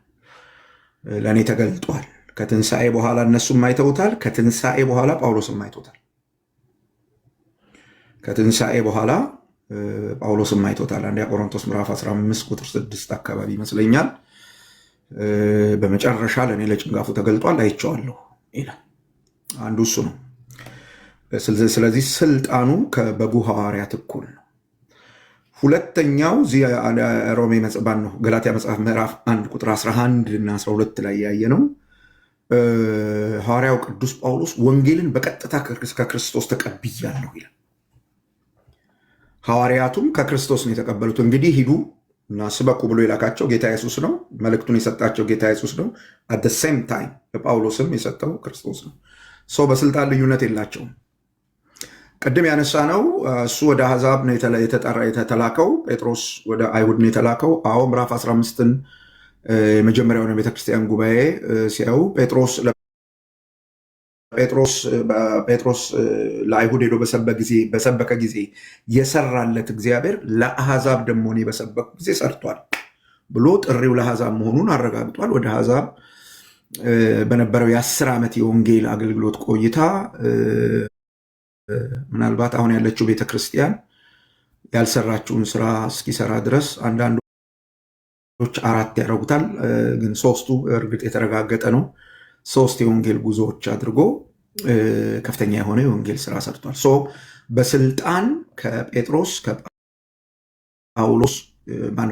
ለእኔ ተገልጧል። ከትንሣኤ በኋላ እነሱም አይተውታል። ከትንሣኤ በኋላ ጳውሎስም አይቶታል። ከትንሣኤ በኋላ ጳውሎስም አይቶታል። አንደኛ ቆሮንቶስ ምዕራፍ 15 ቁጥር 6 አካባቢ ይመስለኛል። በመጨረሻ ለእኔ ለጭንጋፉ ተገልጧል፣ አይቼዋለሁ ይላል። አንዱ እሱ ነው። ስለዚህ ስልጣኑ ከበጉ ሐዋርያት እኩል ነው። ሁለተኛው ሮሜ መጽባን ነው ገላትያ መጽሐፍ ምዕራፍ 1 ቁጥር 11 እና 12 ላይ ያየ ነው። ሐዋርያው ቅዱስ ጳውሎስ ወንጌልን በቀጥታ ከክርስቶስ ተቀብያለሁ ይላል። ሐዋርያቱም ከክርስቶስ ነው የተቀበሉት። እንግዲህ ሂዱ እና ስበኩ ብሎ የላካቸው ጌታ ኢየሱስ ነው። መልእክቱን የሰጣቸው ጌታ ኢየሱስ ነው። አት ዘ ሴም ታይም ለጳውሎስም የሰጠው ክርስቶስ ነው። ሰው በስልጣን ልዩነት የላቸውም። ቅድም ያነሳ ነው እሱ ወደ አሕዛብ ነው የተላከው፣ ጴጥሮስ ወደ አይሁድ ነው የተላከው። አዎ ምዕራፍ 15ን የመጀመሪያውን ቤተክርስቲያን ጉባኤ ሲያዩ ጴጥሮስ ለአይሁድ ሄዶ በሰበከ ጊዜ የሰራለት እግዚአብሔር ለአሕዛብ ደግሞ እኔ በሰበኩ ጊዜ ሰርቷል ብሎ ጥሪው ለአሕዛብ መሆኑን አረጋግጧል። ወደ አሕዛብ በነበረው የ10 ዓመት የወንጌል አገልግሎት ቆይታ ምናልባት አሁን ያለችው ቤተክርስቲያን ያልሰራችውን ስራ እስኪሰራ ድረስ አንዳንዶች 4 ያደርጉታል፣ ግን 3ቱ እርግጥ የተረጋገጠ ነው። 3 የወንጌል ጉዞዎች አድርጎ ከፍተኛ የሆነ የወንጌል ስራ ሰርቷል። በስልጣን ከጴጥሮስ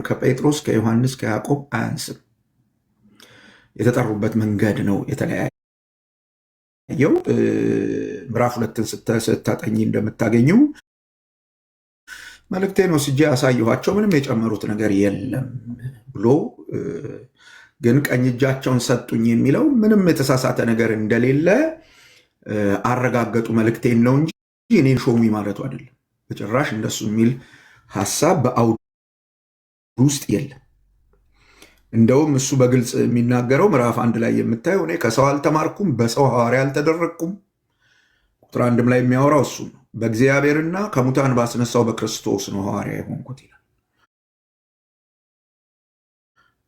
ከጴጥሮስ ከዮሐንስ ከያዕቆብ አያንስም። የተጠሩበት መንገድ ነው የተለያየው። ምዕራፍ 2ን ስታጠኝ እንደምታገኙ መልእክቴን ወስጄ ያሳየኋቸው ምንም የጨመሩት ነገር የለም ብሎ ግን ቀኝ እጃቸውን ሰጡኝ የሚለው ምንም የተሳሳተ ነገር እንደሌለ አረጋገጡ። መልእክቴን ነው እንጂ እኔን ሾሙኝ ማለቱ አይደለም። በጭራሽ እንደሱ የሚል ሀሳብ በአውድ ውስጥ የለም። እንደውም እሱ በግልጽ የሚናገረው ምዕራፍ 1 ላይ የምታየው እኔ ከሰው አልተማርኩም፣ በሰው ሐዋርያ አልተደረግኩም። ቁጥር 1 ላይ የሚያወራው እሱ ነው። በእግዚአብሔርና ከሙታን ባስነሳው በክርስቶስ ነው ሐዋርያ የሆንኩት ይላል።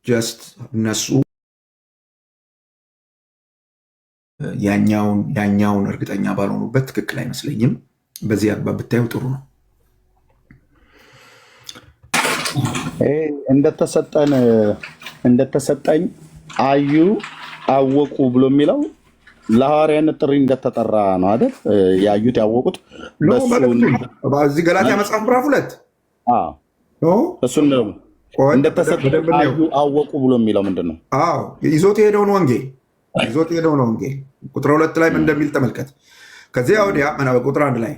ጀስት እነሱ ያኛውን እርግጠኛ ባልሆኑበት ትክክል አይመስለኝም። በዚህ አግባብ ብታየው ጥሩ ነው። እንደተሰጠኝ አዩ አወቁ ብሎ የሚለው ለሐዋርያነት ጥሪ እንደተጠራ ነው አይደል? ያዩት ያወቁት በዚህ ገላትያ መጽሐፍ ምዕራፍ 2 እሱን ነው። እንደተሰጠኝ አዩ አወቁ ብሎ የሚለው ምንድን ነው? ይዞት የሄደውን ወንጌል ቁጥር 2 ላይ ምን እንደሚል ተመልከት። ከዚያ ወዲያ ቁጥር 1 ላይ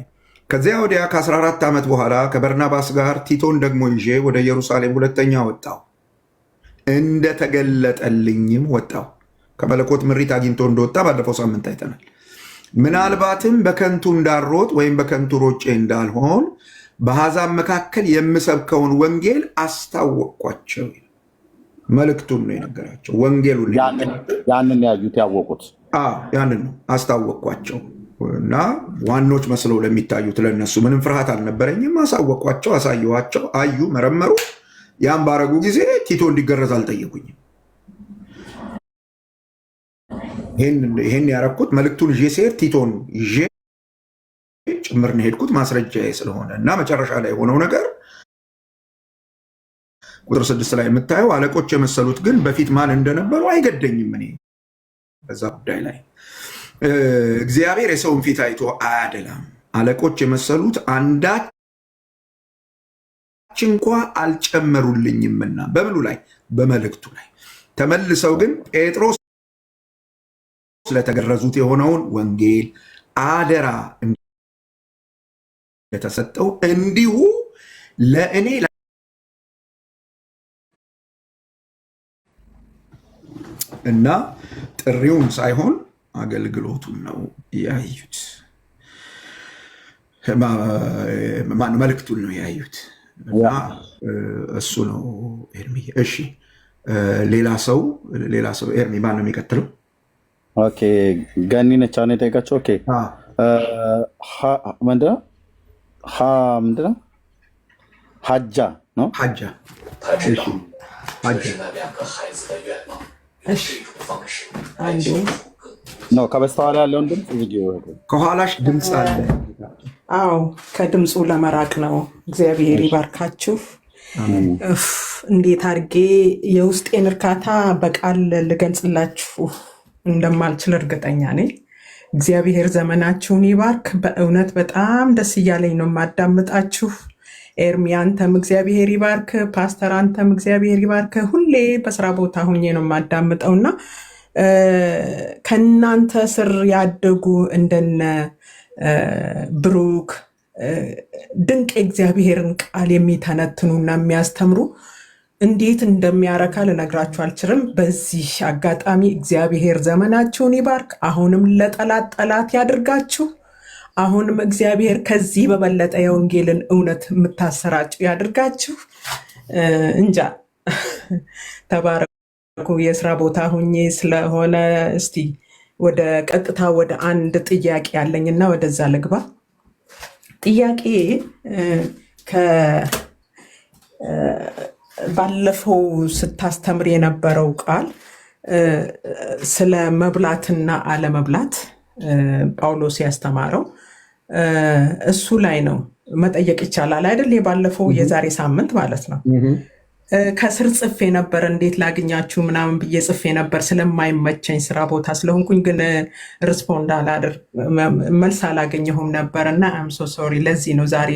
ከዚያ ወዲያ ከ14 ዓመት በኋላ ከበርናባስ ጋር ቲቶን ደግሞ ይዤ ወደ ኢየሩሳሌም ሁለተኛ ወጣው፣ እንደተገለጠልኝም ወጣው። ከመለኮት ምሪት አግኝቶ እንደወጣ ባለፈው ሳምንት አይተናል። ምናልባትም በከንቱ እንዳልሮጥ ወይም በከንቱ ሮጬ እንዳልሆን በአሕዛብ መካከል የምሰብከውን ወንጌል አስታወቅኳቸው። መልእክቱን ነው የነገራቸው፣ ወንጌሉን ያንን ያዩት ያወቁት ያንን ነው አስታወቅኳቸው። እና ዋኖች መስለው ለሚታዩት ለነሱ ምንም ፍርሃት አልነበረኝም። አሳወቅኳቸው፣ አሳየኋቸው፣ አዩ፣ መረመሩ። ያን ባረጉ ጊዜ ቲቶ እንዲገረዝ አልጠየቁኝም። ይህን ያረኩት መልእክቱን ይዤ ስሄድ ቲቶን ይዤ ጭምር ነው ሄድኩት፣ ማስረጃዬ ስለሆነ እና መጨረሻ ላይ የሆነው ነገር ቁጥር 6 ላይ የምታየው አለቆች የመሰሉት ግን በፊት ማን እንደነበሩ አይገደኝም። እኔ በዛ ጉዳይ ላይ እግዚአብሔር የሰውን ፊት አይቶ አያደላም። አለቆች የመሰሉት አንዳች እንኳ አልጨመሩልኝምና በምሉ ላይ በመልእክቱ ላይ ተመልሰው ግን ጴጥሮስ ስለተገረዙት የሆነውን ወንጌል አደራ እንደተሰጠው እንዲሁ ለእኔ እና ጥሪውን ሳይሆን አገልግሎቱን ነው ያዩት። መልእክቱን ነው ያዩት እና እሱ ነው ኤርሚ። እሺ ሌላ ሰው ኤርሚ ማን ነው የሚቀጥለው? ኦኬ ገኒ ነች አሁን የጠየቃቸው። ኦኬ ምንድነው ሀጃ ነው? ሀጃ 他知道这是那2个孩子的愿望，用这种方式来救赎更多。ነው ከበስተኋላ ያለውን ድምፅ ቪዲዮ ከኋላሽ ድምፅ አለ። አዎ ከድምፁ ለመራቅ ነው። እግዚአብሔር ይባርካችሁ። እንዴት አድርጌ የውስጤን እርካታ በቃል ልገልጽላችሁ እንደማልችል እርግጠኛ ነኝ። እግዚአብሔር ዘመናችሁን ይባርክ። በእውነት በጣም ደስ እያለኝ ነው የማዳምጣችሁ። ኤርሚ አንተም እግዚአብሔር ይባርክ፣ ፓስተር አንተም እግዚአብሔር ይባርክ። ሁሌ በስራ ቦታ ሁኜ ነው የማዳምጠውና ከእናንተ ስር ያደጉ እንደነ ብሩክ ድንቅ የእግዚአብሔርን ቃል የሚተነትኑና የሚያስተምሩ እንዴት እንደሚያረካ ልነግራችሁ አልችልም። በዚህ አጋጣሚ እግዚአብሔር ዘመናችሁን ይባርክ። አሁንም ለጠላት ጠላት ያድርጋችሁ። አሁንም እግዚአብሔር ከዚህ በበለጠ የወንጌልን እውነት የምታሰራጩ ያድርጋችሁ። እንጃ ተባረኩ። የስራ ቦታ ሁኜ ስለሆነ እስቲ ወደ ቀጥታ ወደ አንድ ጥያቄ ያለኝና ወደዛ ልግባ። ጥያቄ ባለፈው ስታስተምር የነበረው ቃል ስለ መብላትና አለመብላት ጳውሎስ ያስተማረው እሱ ላይ ነው። መጠየቅ ይቻላል አይደል? የባለፈው የዛሬ ሳምንት ማለት ነው። ከስር ጽፌ ነበር እንዴት ላግኛችሁ ምናምን ብዬ ጽፌ ነበር፣ ስለማይመቸኝ ስራ ቦታ ስለሆንኩኝ፣ ግን ሪስፖንድ መልስ አላገኘሁም ነበር እና አም ሶ ሶሪ። ለዚህ ነው ዛሬ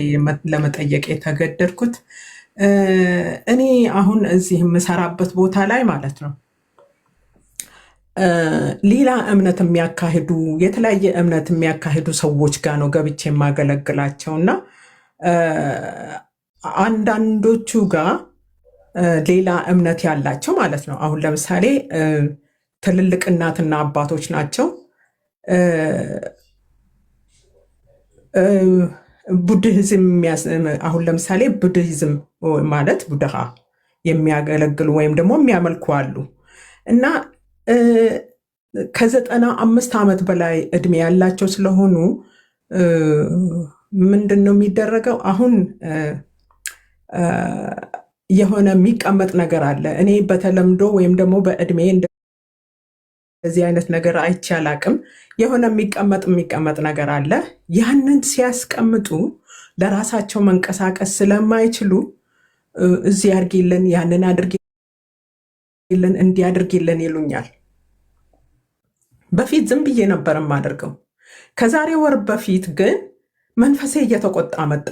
ለመጠየቅ የተገደድኩት። እኔ አሁን እዚህ የምሰራበት ቦታ ላይ ማለት ነው ሌላ እምነት የሚያካሂዱ የተለያየ እምነት የሚያካሂዱ ሰዎች ጋር ነው ገብቼ የማገለግላቸው እና አንዳንዶቹ ጋር ሌላ እምነት ያላቸው ማለት ነው። አሁን ለምሳሌ ትልልቅ እናትና አባቶች ናቸው። ቡድሂዝም አሁን ለምሳሌ ቡድሂዝም ማለት ቡድሃ የሚያገለግሉ ወይም ደግሞ የሚያመልኩ አሉ እና ከ95 ዓመት በላይ እድሜ ያላቸው ስለሆኑ ምንድን ነው የሚደረገው? አሁን የሆነ የሚቀመጥ ነገር አለ። እኔ በተለምዶ ወይም ደግሞ በእድሜ እንደዚህ አይነት ነገር አይቼ አላቅም። የሆነ የሚቀመጥ ነገር አለ። ያንን ሲያስቀምጡ ለራሳቸው መንቀሳቀስ ስለማይችሉ እዚህ አድርጊልን፣ ያንን አድርጊልን፣ እንዲያድርጊልን ይሉኛል። በፊት ዝም ብዬ ነበር የማደርገው። ከዛሬ ወር በፊት ግን መንፈሴ እየተቆጣ መጣ።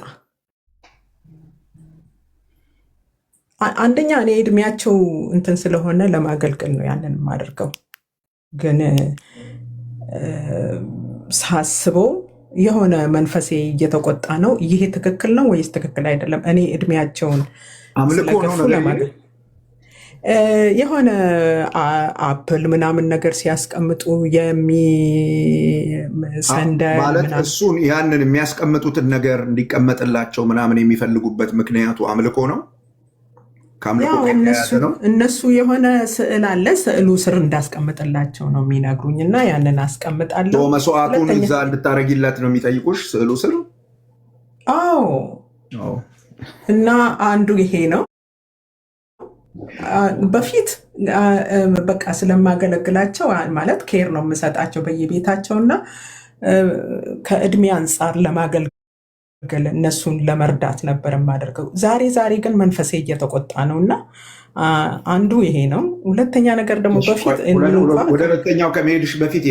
አንደኛ እኔ እድሜያቸው እንትን ስለሆነ ለማገልገል ነው ያንን የማደርገው። ግን ሳስበው የሆነ መንፈሴ እየተቆጣ ነው። ይሄ ትክክል ነው ወይስ ትክክል አይደለም? እኔ እድሜያቸውን ስለገፉ ለማገልገል የሆነ አፕል ምናምን ነገር ሲያስቀምጡ ማለት እሱን ያንን የሚያስቀምጡትን ነገር እንዲቀመጥላቸው ምናምን የሚፈልጉበት ምክንያቱ አምልኮ ነው። እነሱ የሆነ ስዕል አለ፣ ስዕሉ ስር እንዳስቀምጥላቸው ነው የሚነግሩኝ እና ያንን አስቀምጣለሁ። መስዋዕቱን እዛ እንድታረጊለት ነው የሚጠይቁሽ ስዕሉ ስር። አዎ። እና አንዱ ይሄ ነው። በፊት በቃ ስለማገለግላቸው ማለት ኬር ነው የምሰጣቸው በየቤታቸው እና ከእድሜ አንጻር ለማገልገል እነሱን ለመርዳት ነበር የማደርገው። ዛሬ ግን መንፈሴ እየተቆጣ ነው እና አንዱ ይሄ ነው። ሁለተኛ ነገር ደግሞ በፊት ወደ ሁለተኛው ከመሄድሽ በፊት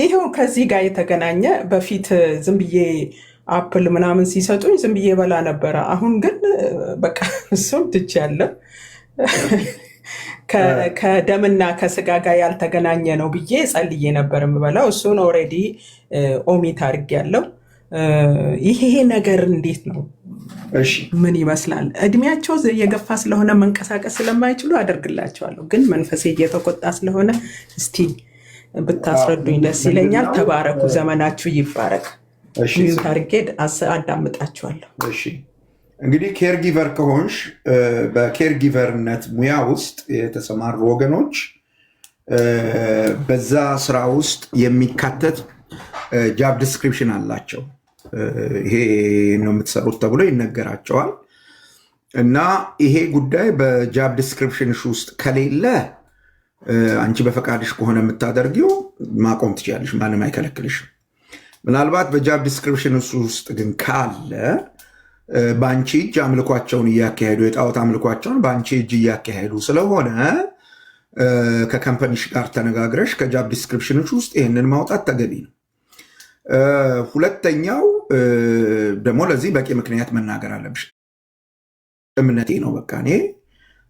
ይሄው ከዚህ ጋር የተገናኘ በፊት ዝም ብዬ አፕል ምናምን ሲሰጡኝ ዝም ብዬ በላ ነበረ። አሁን ግን በቃ እሱም ትቼያለሁ። ከደምና ከስጋ ጋር ያልተገናኘ ነው ብዬ ጸልዬ ነበር የምበላው። እሱን ኦልሬዲ ኦሚት አድርጌያለሁ። ይሄ ነገር እንዴት ነው? ምን ይመስላል? እድሜያቸው የገፋ ስለሆነ መንቀሳቀስ ስለማይችሉ አደርግላቸዋለሁ። ግን መንፈሴ እየተቆጣ ስለሆነ እስቲ ብታስረዱኝ ደስ ይለኛል። ተባረኩ፣ ዘመናችሁ ይባረክ። ሚዩት አድርጌ አዳምጣችኋለሁ። እንግዲህ ኬርጊቨር ከሆንሽ በኬርጊቨርነት ሙያ ውስጥ የተሰማሩ ወገኖች በዛ ስራ ውስጥ የሚካተት ጃብ ዲስክሪፕሽን አላቸው። ይሄ ነው የምትሰሩት ተብሎ ይነገራቸዋል። እና ይሄ ጉዳይ በጃብ ዲስክሪፕሽንሽ ውስጥ ከሌለ አንቺ በፈቃድሽ ከሆነ የምታደርጊው ማቆም ትችላለሽ፣ ማንም አይከለክልሽም። ምናልባት በጃብ ዲስክሪፕሽን ውስጥ ግን ካለ በአንቺ እጅ አምልኳቸውን እያካሄዱ የጣዖት አምልኳቸውን በአንቺ እጅ እያካሄዱ ስለሆነ ከካምፓኒሽ ጋር ተነጋግረሽ ከጃብ ዲስክሪፕሽኖች ውስጥ ይህንን ማውጣት ተገቢ ነው። ሁለተኛው ደግሞ ለዚህ በቂ ምክንያት መናገር አለብሽ። እምነቴ ነው በቃ እኔ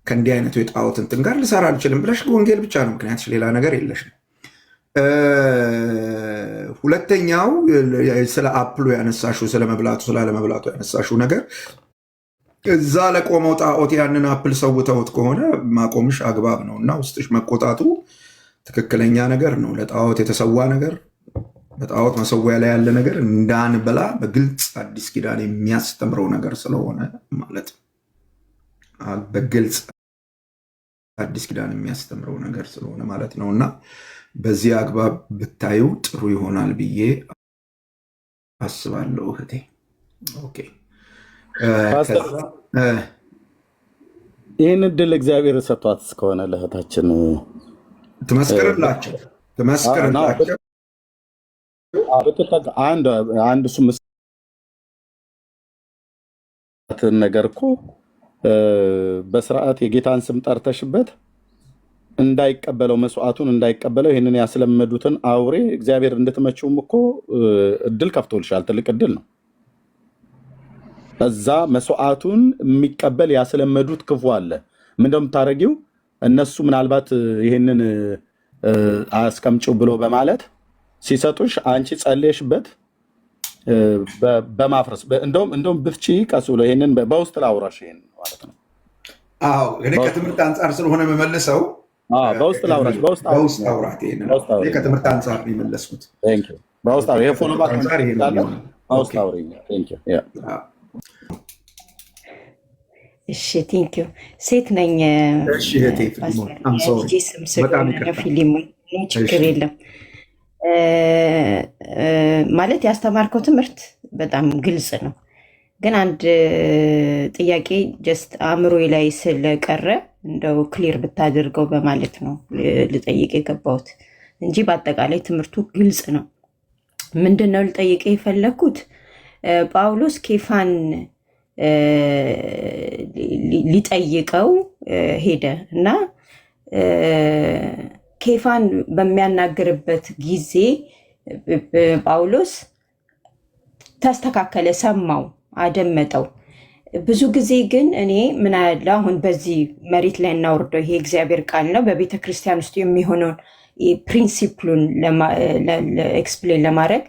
ከእንዲህ አይነቱ የጣዖት እንትን ጋር ልሰራ አልችልም ብለሽ ወንጌል ብቻ ነው ምክንያትሽ፣ ሌላ ነገር የለሽም። ሁለተኛው ስለ አፕሉ ያነሳሹ ስለ መብላቱ ስላለመብላቱ ያነሳሹ ነገር እዛ ለቆመው ጣዖት ያንን አፕል ሰውተውት ከሆነ ማቆምሽ አግባብ ነው እና ውስጥሽ መቆጣቱ ትክክለኛ ነገር ነው። ለጣዖት የተሰዋ ነገር በጣዖት መሰዊያ ላይ ያለ ነገር እንዳንበላ በግልጽ አዲስ ኪዳን የሚያስተምረው ነገር ስለሆነ ማለት በግልጽ አዲስ ኪዳን የሚያስተምረው ነገር ስለሆነ ማለት ነው እና በዚህ አግባብ ብታዩ ጥሩ ይሆናል ብዬ አስባለሁ እህቴ። ኦኬ፣ ይህን እድል እግዚአብሔር ሰጥቷት እስከሆነ ለእህታችን ትመስክርላቸው። አንድ እሱ ነገር እኮ በስርዓት የጌታን ስም ጠርተሽበት እንዳይቀበለው መስዋዕቱን እንዳይቀበለው ይህንን ያስለመዱትን አውሬ እግዚአብሔር እንድትመችውም እኮ እድል ከፍቶልሻል። ትልቅ እድል ነው። እዛ መስዋዕቱን የሚቀበል ያስለመዱት ክፉ አለ። ምን እንደምታረጊው እነሱ ምናልባት ይህንን አያስቀምጪው ብሎ በማለት ሲሰጡሽ አንቺ ጸልየሽበት በማፍረስ እንደውም ብትቺ ቀስ ብሎ ይህንን በውስጥ ላውራሽ ይሄን ማለት ነው። አዎ እኔ ከትምህርት አንጻር ስለሆነ የምመልሰው በውስጥ ላውራሽ በውስጥ አውራት ከትምህርት አንጻር የመለስኩት በውስጥ ይሄ ፎሎ ባክ በውስጥ አውሪኝ። እሺ ቴንኪዩ። ሴት ነኝ እሺ እህቴ ፊሊሞን አም ሶሪ ልጄ ስም ስለሆነ በጣም ነው። ይቅርታ። ፊሊሞን ችግር እሺ የለም። ማለት ያስተማርከው ትምህርት በጣም ግልጽ ነው፣ ግን አንድ ጥያቄ ጀስት አእምሮዬ ላይ ስለቀረ እንደው ክሊር ብታደርገው በማለት ነው ልጠይቅ የገባሁት እንጂ በአጠቃላይ ትምህርቱ ግልጽ ነው። ምንድን ነው ልጠይቅ የፈለግኩት? ጳውሎስ ኬፋን ሊጠይቀው ሄደ እና ኬፋን በሚያናግርበት ጊዜ ጳውሎስ ተስተካከለ፣ ሰማው፣ አደመጠው። ብዙ ጊዜ ግን እኔ ምን ያለ አሁን በዚህ መሬት ላይ እናወርደው፣ ይሄ እግዚአብሔር ቃል ነው። በቤተ ክርስቲያን ውስጥ የሚሆነውን ፕሪንሲፕሉን ኤክስፕሌን ለማድረግ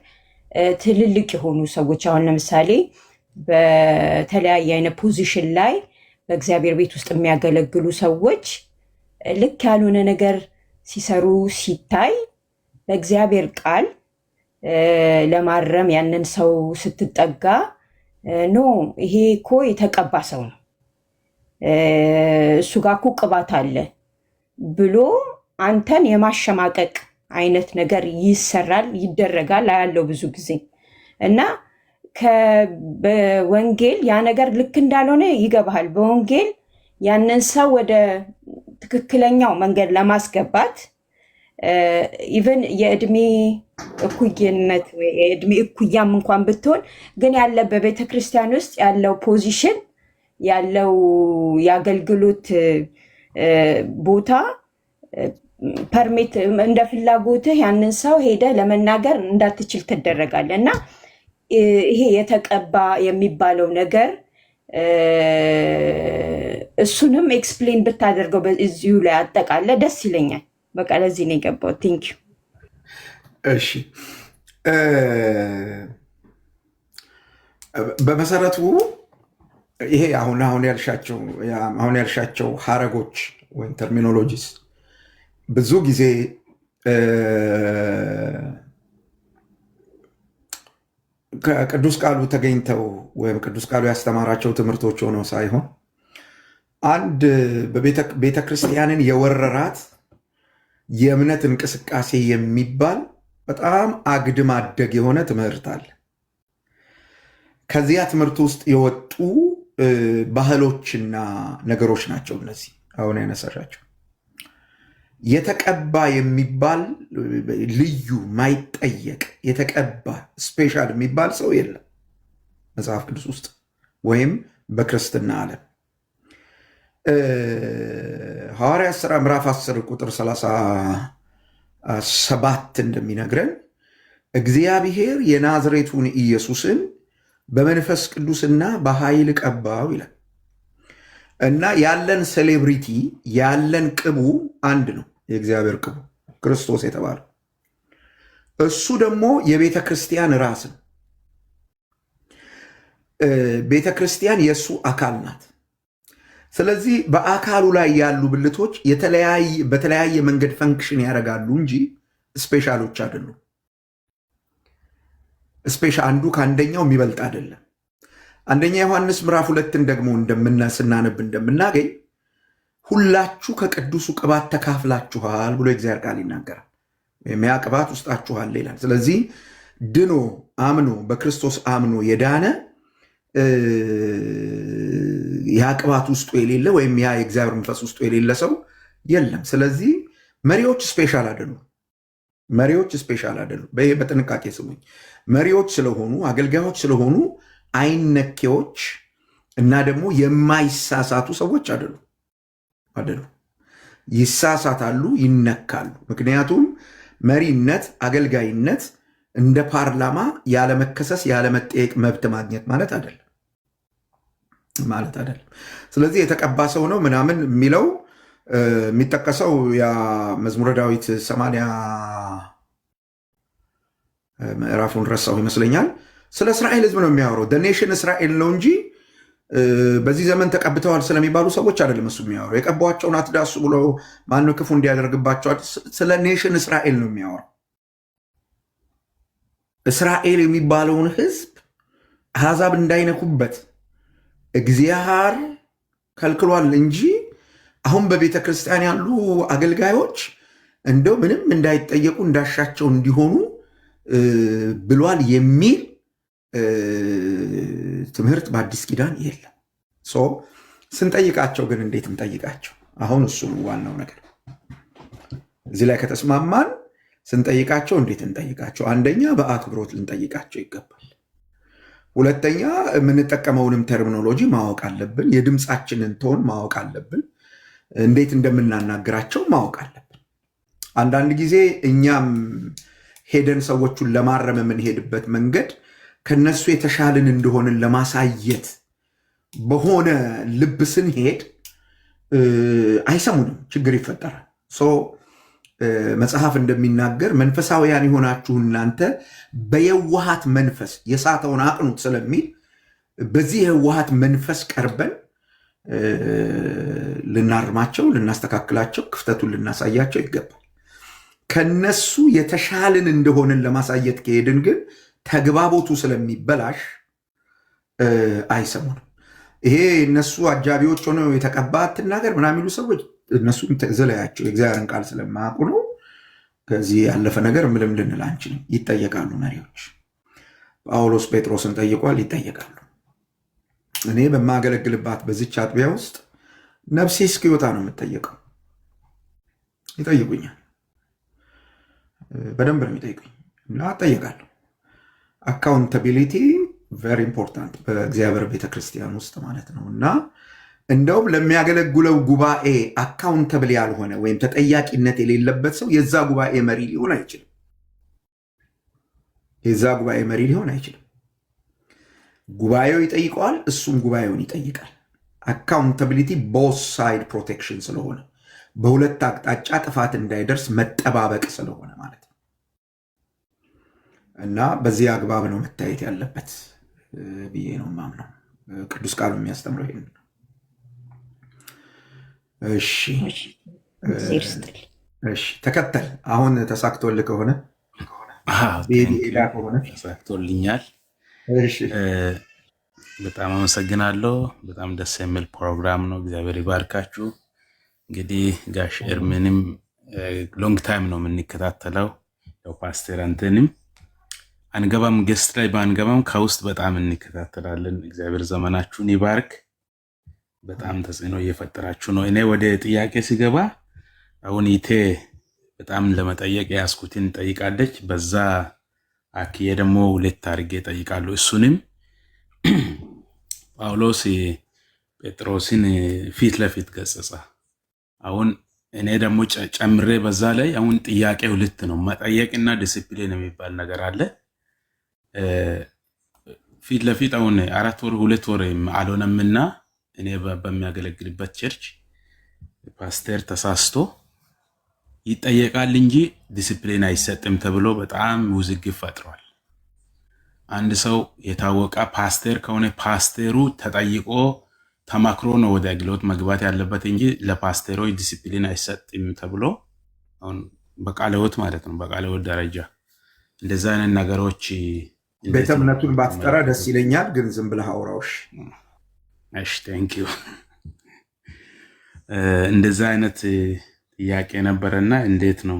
ትልልቅ የሆኑ ሰዎች አሁን ለምሳሌ በተለያየ አይነት ፖዚሽን ላይ በእግዚአብሔር ቤት ውስጥ የሚያገለግሉ ሰዎች ልክ ያልሆነ ነገር ሲሰሩ ሲታይ በእግዚአብሔር ቃል ለማረም ያንን ሰው ስትጠጋ ኖ ይሄ እኮ የተቀባ ሰው ነው፣ እሱ ጋር እኮ ቅባት አለ ብሎ አንተን የማሸማቀቅ አይነት ነገር ይሰራል፣ ይደረጋል አያለው ብዙ ጊዜ እና በወንጌል ያ ነገር ልክ እንዳልሆነ ይገባሃል። በወንጌል ያንን ሰው ወደ ትክክለኛው መንገድ ለማስገባት ኢቨን የእድሜ እኩይነት የእድሜ እኩያም እንኳን ብትሆን ግን ያለ በቤተ ክርስቲያን ውስጥ ያለው ፖዚሽን ያለው የአገልግሎት ቦታ ፐርሚት እንደ ፍላጎትህ ያንን ሰው ሄደ ለመናገር እንዳትችል ትደረጋለህ እና ይሄ የተቀባ የሚባለው ነገር እሱንም ኤክስፕሌን ብታደርገው በዚሁ ላይ አጠቃለ ደስ ይለኛል። በቃ ለዚህ ነው የገባው። ቴንክ ዩ። እሺ በመሰረቱ ይሄ አሁን ያልሻቸው ሀረጎች ወይም ተርሚኖሎጂስ ብዙ ጊዜ ከቅዱስ ቃሉ ተገኝተው ወይም ቅዱስ ቃሉ ያስተማራቸው ትምህርቶች ሆነው ሳይሆን አንድ ቤተ ክርስቲያንን የወረራት የእምነት እንቅስቃሴ የሚባል በጣም አግድም አደግ የሆነ ትምህርት አለ። ከዚያ ትምህርት ውስጥ የወጡ ባህሎችና ነገሮች ናቸው እነዚህ አሁን ያነሳሻቸው። የተቀባ የሚባል ልዩ ማይጠየቅ የተቀባ ስፔሻል የሚባል ሰው የለም መጽሐፍ ቅዱስ ውስጥ ወይም በክርስትና ዓለም። ሐዋርያት ሥራ ምዕራፍ 10 ቁጥር 37 እንደሚነግረን እግዚአብሔር የናዝሬቱን ኢየሱስን በመንፈስ ቅዱስና በኃይል ቀባው ይላል እና ያለን ሴሌብሪቲ ያለን ቅቡ አንድ ነው። የእግዚአብሔር ቅቡ ክርስቶስ የተባለው እሱ ደግሞ የቤተ ክርስቲያን ራስ ነው። ቤተ ክርስቲያን የእሱ አካል ናት። ስለዚህ በአካሉ ላይ ያሉ ብልቶች በተለያየ መንገድ ፈንክሽን ያደርጋሉ እንጂ ስፔሻሎች አይደሉም። ስፔሻል አንዱ ከአንደኛው የሚበልጥ አይደለም። አንደኛ ዮሐንስ ምዕራፍ 2ን ደግሞ ስናነብ እንደምናገኝ ሁላችሁ ከቅዱሱ ቅባት ተካፍላችኋል ብሎ የእግዚአብሔር ቃል ይናገራል። ወይም ያ ቅባት ውስጣችኋል ይላል። ስለዚህ ድኖ አምኖ በክርስቶስ አምኖ የዳነ ያ ቅባት ውስጡ የሌለ ወይም ያ የእግዚአብሔር መንፈስ ውስጡ የሌለ ሰው የለም። ስለዚህ መሪዎች ስፔሻል አይደሉም። መሪዎች ስፔሻል አይደሉም። ይሄ በጥንቃቄ ስሙኝ። መሪዎች ስለሆኑ አገልጋዮች ስለሆኑ አይነኬዎች እና ደግሞ የማይሳሳቱ ሰዎች አይደሉ። ይሳሳታሉ፣ ይነካሉ። ምክንያቱም መሪነት፣ አገልጋይነት እንደ ፓርላማ ያለመከሰስ ያለመጠየቅ መብት ማግኘት ማለት አይደለም። ስለዚህ የተቀባ ሰው ነው ምናምን የሚለው የሚጠቀሰው ያ መዝሙረ ዳዊት 80 ምዕራፉን ረሳው ይመስለኛል። ስለ እስራኤል ሕዝብ ነው የሚያወራው። ኔሽን እስራኤል ነው እንጂ በዚህ ዘመን ተቀብተዋል ስለሚባሉ ሰዎች አይደለም እሱ የሚያወራው። የቀባቸውን አትዳሱ ብሎ ማነው ክፉ እንዲያደርግባቸዋል? ስለ ኔሽን እስራኤል ነው የሚያወራው። እስራኤል የሚባለውን ሕዝብ አሕዛብ እንዳይነኩበት እግዚአብሔር ከልክሏል እንጂ አሁን በቤተ ክርስቲያን ያሉ አገልጋዮች እንደው ምንም እንዳይጠየቁ እንዳሻቸው እንዲሆኑ ብሏል የሚል ትምህርት በአዲስ ኪዳን የለም። ስንጠይቃቸው ግን እንዴት እንጠይቃቸው? አሁን እሱ ዋናው ነገር። እዚህ ላይ ከተስማማን ስንጠይቃቸው እንዴት እንጠይቃቸው? አንደኛ በአክብሮት ልንጠይቃቸው ይገባል። ሁለተኛ የምንጠቀመውንም ተርሚኖሎጂ ማወቅ አለብን። የድምፃችንን ቶን ማወቅ አለብን። እንዴት እንደምናናግራቸው ማወቅ አለብን። አንዳንድ ጊዜ እኛም ሄደን ሰዎቹን ለማረም የምንሄድበት መንገድ ከነሱ የተሻልን እንደሆንን ለማሳየት በሆነ ልብ ስንሄድ አይሰሙንም፣ ችግር ይፈጠራል። መጽሐፍ እንደሚናገር መንፈሳውያን የሆናችሁ እናንተ በየዋሃት መንፈስ የሳተውን አቅኑት ስለሚል በዚህ የዋሃት መንፈስ ቀርበን ልናርማቸው፣ ልናስተካክላቸው፣ ክፍተቱን ልናሳያቸው ይገባል። ከነሱ የተሻልን እንደሆንን ለማሳየት ከሄድን ግን ተግባቦቱ ስለሚበላሽ አይሰሙንም። ይሄ እነሱ አጃቢዎች ሆነው የተቀባ አትናገር ምናምን የሚሉ ሰዎች እነሱን ዝለያቸው፣ የእግዚአብሔርን ቃል ስለማያውቁ ነው። ከዚህ ያለፈ ነገር ምንም ልንል አንችልም። ይጠየቃሉ መሪዎች። ጳውሎስ ጴጥሮስን ጠይቋል፣ ይጠየቃሉ። እኔ በማገለግልባት በዚች አጥቢያ ውስጥ ነፍሴ እስኪወጣ ነው የምጠየቀው። ይጠይቁኛል፣ በደንብ ነው የሚጠይቁኝ እና እጠየቃለሁ። አካውንታቢሊቲ ቨሪ ኢምፖርታንት በእግዚአብሔር ቤተክርስቲያን ውስጥ ማለት ነው። እና እንደውም ለሚያገለግለው ጉባኤ አካውንተብል ያልሆነ ወይም ተጠያቂነት የሌለበት ሰው የዛ ጉባኤ መሪ ሊሆን አይችልም። የዛ ጉባኤ መሪ ሊሆን አይችልም። ጉባኤው ይጠይቀዋል፣ እሱም ጉባኤውን ይጠይቃል። አካውንታቢሊቲ ቦዝ ሳይድ ፕሮቴክሽን ስለሆነ በሁለት አቅጣጫ ጥፋት እንዳይደርስ መጠባበቅ ስለሆነ ማለት ነው። እና በዚህ አግባብ ነው መታየት ያለበት ብዬ ነው ማምነው። ቅዱስ ቃሉ የሚያስተምረው ይሄን ነው። እሺ ተከተል። አሁን ተሳክቶልህ ከሆነ ተሳክቶልኛል። በጣም አመሰግናለሁ። በጣም ደስ የሚል ፕሮግራም ነው። እግዚአብሔር ይባርካችሁ። እንግዲህ ጋሽ ኤርሚንም ሎንግ ታይም ነው የምንከታተለው። ያው ፓስተር አንተንም አንገባም፣ ገስት ላይ ባንገባም ከውስጥ በጣም እንከታተላለን። እግዚአብሔር ዘመናችሁን ይባርክ። በጣም ተጽዕኖ እየፈጠራችሁ ነው። እኔ ወደ ጥያቄ ሲገባ አሁን ይቴ በጣም ለመጠየቅ ያስኩትን ጠይቃለች። በዛ አክዬ ደግሞ ሁለት አድርጌ ጠይቃለሁ። እሱንም ጳውሎስ ጴጥሮስን ፊት ለፊት ገሰጸ። አሁን እኔ ደግሞ ጨምሬ በዛ ላይ አሁን ጥያቄ ሁለት ነው። መጠየቅና ዲሲፕሊን የሚባል ነገር አለ። ፊት ለፊት አሁን 4 ወር 2 ወር አልሆነምና እኔ በሚያገለግልበት ቸርች ፓስተር ተሳስቶ ይጠየቃል እንጂ ዲሲፕሊን አይሰጥም ተብሎ በጣም ውዝግብ ፈጥሯል። አንድ ሰው የታወቀ ፓስተር ከሆነ ፓስተሩ ተጠይቆ ተማክሮ ነው ወደ አገልግሎት መግባት ያለበት እንጂ ለፓስተሮች ዲሲፕሊን አይሰጥም ተብሎ አሁን በቃለ ሕይወት ማለት ነው፣ በቃለ ሕይወት ደረጃ እንደዛ አይነት ነገሮች ቤተ እምነቱን ባትጠራ ደስ ይለኛል፣ ግን ዝም ብለህ አውራውሽ። እሺ ቴንኪዩ። እንደዛ አይነት ጥያቄ ነበረና እንዴት ነው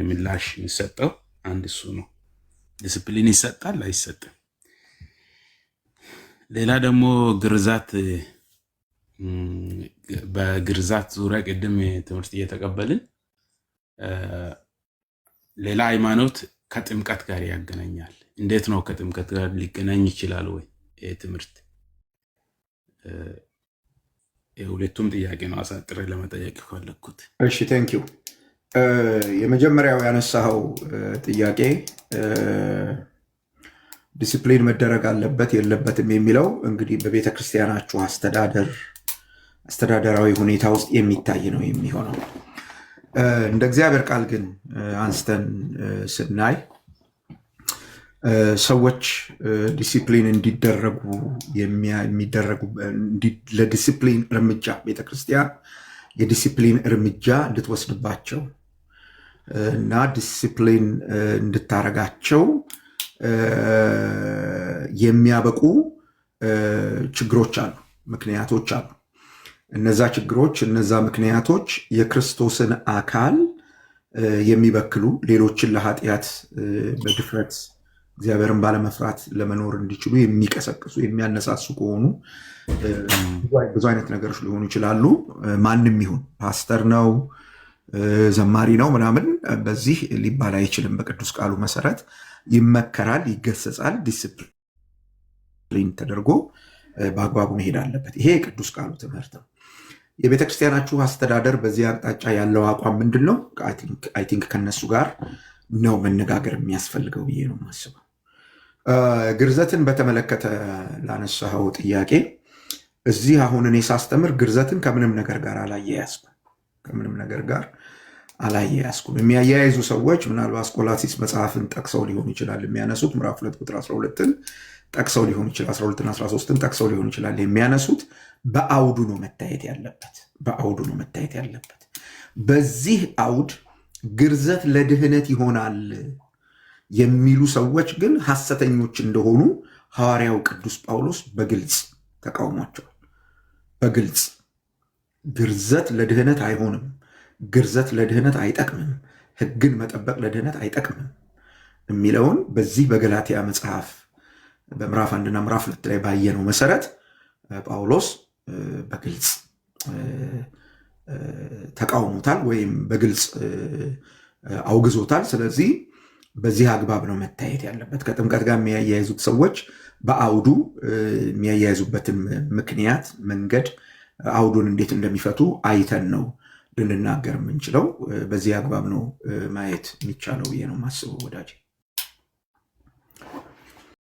ምላሽ የሚሰጠው? አንድ እሱ ነው። ዲስፕሊን ይሰጣል አይሰጥም? ሌላ ደግሞ ግርዛት፣ በግርዛት ዙሪያ ቅድም ትምህርት እየተቀበልን ሌላ ሃይማኖት ከጥምቀት ጋር ያገናኛል። እንዴት ነው ከጥምቀት ጋር ሊገናኝ ይችላል ወይ ይህ ትምህርት? የሁለቱም ጥያቄ ነው አሳጥሬ ለመጠየቅ የፈለግኩት። እሺ ቴንኪዩ። የመጀመሪያው ያነሳኸው ጥያቄ ዲሲፕሊን መደረግ አለበት የለበትም የሚለው እንግዲህ በቤተ ክርስቲያናችሁ አስተዳደራዊ ሁኔታ ውስጥ የሚታይ ነው የሚሆነው። እንደ እግዚአብሔር ቃል ግን አንስተን ስናይ ሰዎች ዲሲፕሊን እንዲደረጉ ለዲሲፕሊን እርምጃ ቤተክርስቲያን የዲሲፕሊን እርምጃ እንድትወስድባቸው እና ዲሲፕሊን እንድታረጋቸው የሚያበቁ ችግሮች አሉ፣ ምክንያቶች አሉ። እነዛ ችግሮች፣ እነዛ ምክንያቶች የክርስቶስን አካል የሚበክሉ ሌሎችን ለኃጢአት በድፍረት እግዚአብሔርን ባለመፍራት ለመኖር እንዲችሉ የሚቀሰቅሱ የሚያነሳሱ ከሆኑ ብዙ አይነት ነገሮች ሊሆኑ ይችላሉ። ማንም ይሁን ፓስተር ነው ዘማሪ ነው ምናምን በዚህ ሊባል አይችልም። በቅዱስ ቃሉ መሰረት ይመከራል፣ ይገሰጻል፣ ዲስፕሊን ተደርጎ በአግባቡ መሄድ አለበት። ይሄ የቅዱስ ቃሉ ትምህርት ነው። የቤተክርስቲያናችሁ አስተዳደር በዚህ አቅጣጫ ያለው አቋም ምንድን ነው? አይ ቲንክ ከነሱ ጋር ነው መነጋገር የሚያስፈልገው ብዬ ነው የማስበው። ግርዘትን በተመለከተ ላነሳኸው ጥያቄ እዚህ አሁን እኔ ሳስተምር ግርዘትን ከምንም ነገር ጋር አላያያዝኩም። የሚያያይዙ ሰዎች ምናልባት ቆላስይስ መጽሐፍን ጠቅሰው ሊሆን ይችላል የሚያነሱት፣ ምዕራፍ 2 ቁጥር 12ን ጠቅሰው ሊሆን ይችላል፣ 12ና 13ን ጠቅሰው ሊሆን ይችላል የሚያነሱት። በአውዱ ነው መታየት ያለበት። በዚህ አውድ ግርዘት ለድህነት ይሆናል የሚሉ ሰዎች ግን ሐሰተኞች እንደሆኑ ሐዋርያው ቅዱስ ጳውሎስ በግልጽ ተቃውሟቸዋል። በግልጽ ግርዘት ለድህነት አይሆንም፣ ግርዘት ለድህነት አይጠቅምም፣ ሕግን መጠበቅ ለድህነት አይጠቅምም የሚለውን በዚህ በገላትያ መጽሐፍ በምዕራፍ 1ና ምዕራፍ 2 ላይ ባየነው መሰረት ጳውሎስ በግልጽ ተቃውሞታል ወይም በግልጽ አውግዞታል። ስለዚህ በዚህ አግባብ ነው መታየት ያለበት። ከጥምቀት ጋር የሚያያይዙት ሰዎች በአውዱ የሚያያይዙበትን ምክንያት መንገድ አውዱን እንዴት እንደሚፈቱ አይተን ነው ልንናገር የምንችለው። በዚህ አግባብ ነው ማየት የሚቻለው ብዬ ነው የማስበው ወዳጅ።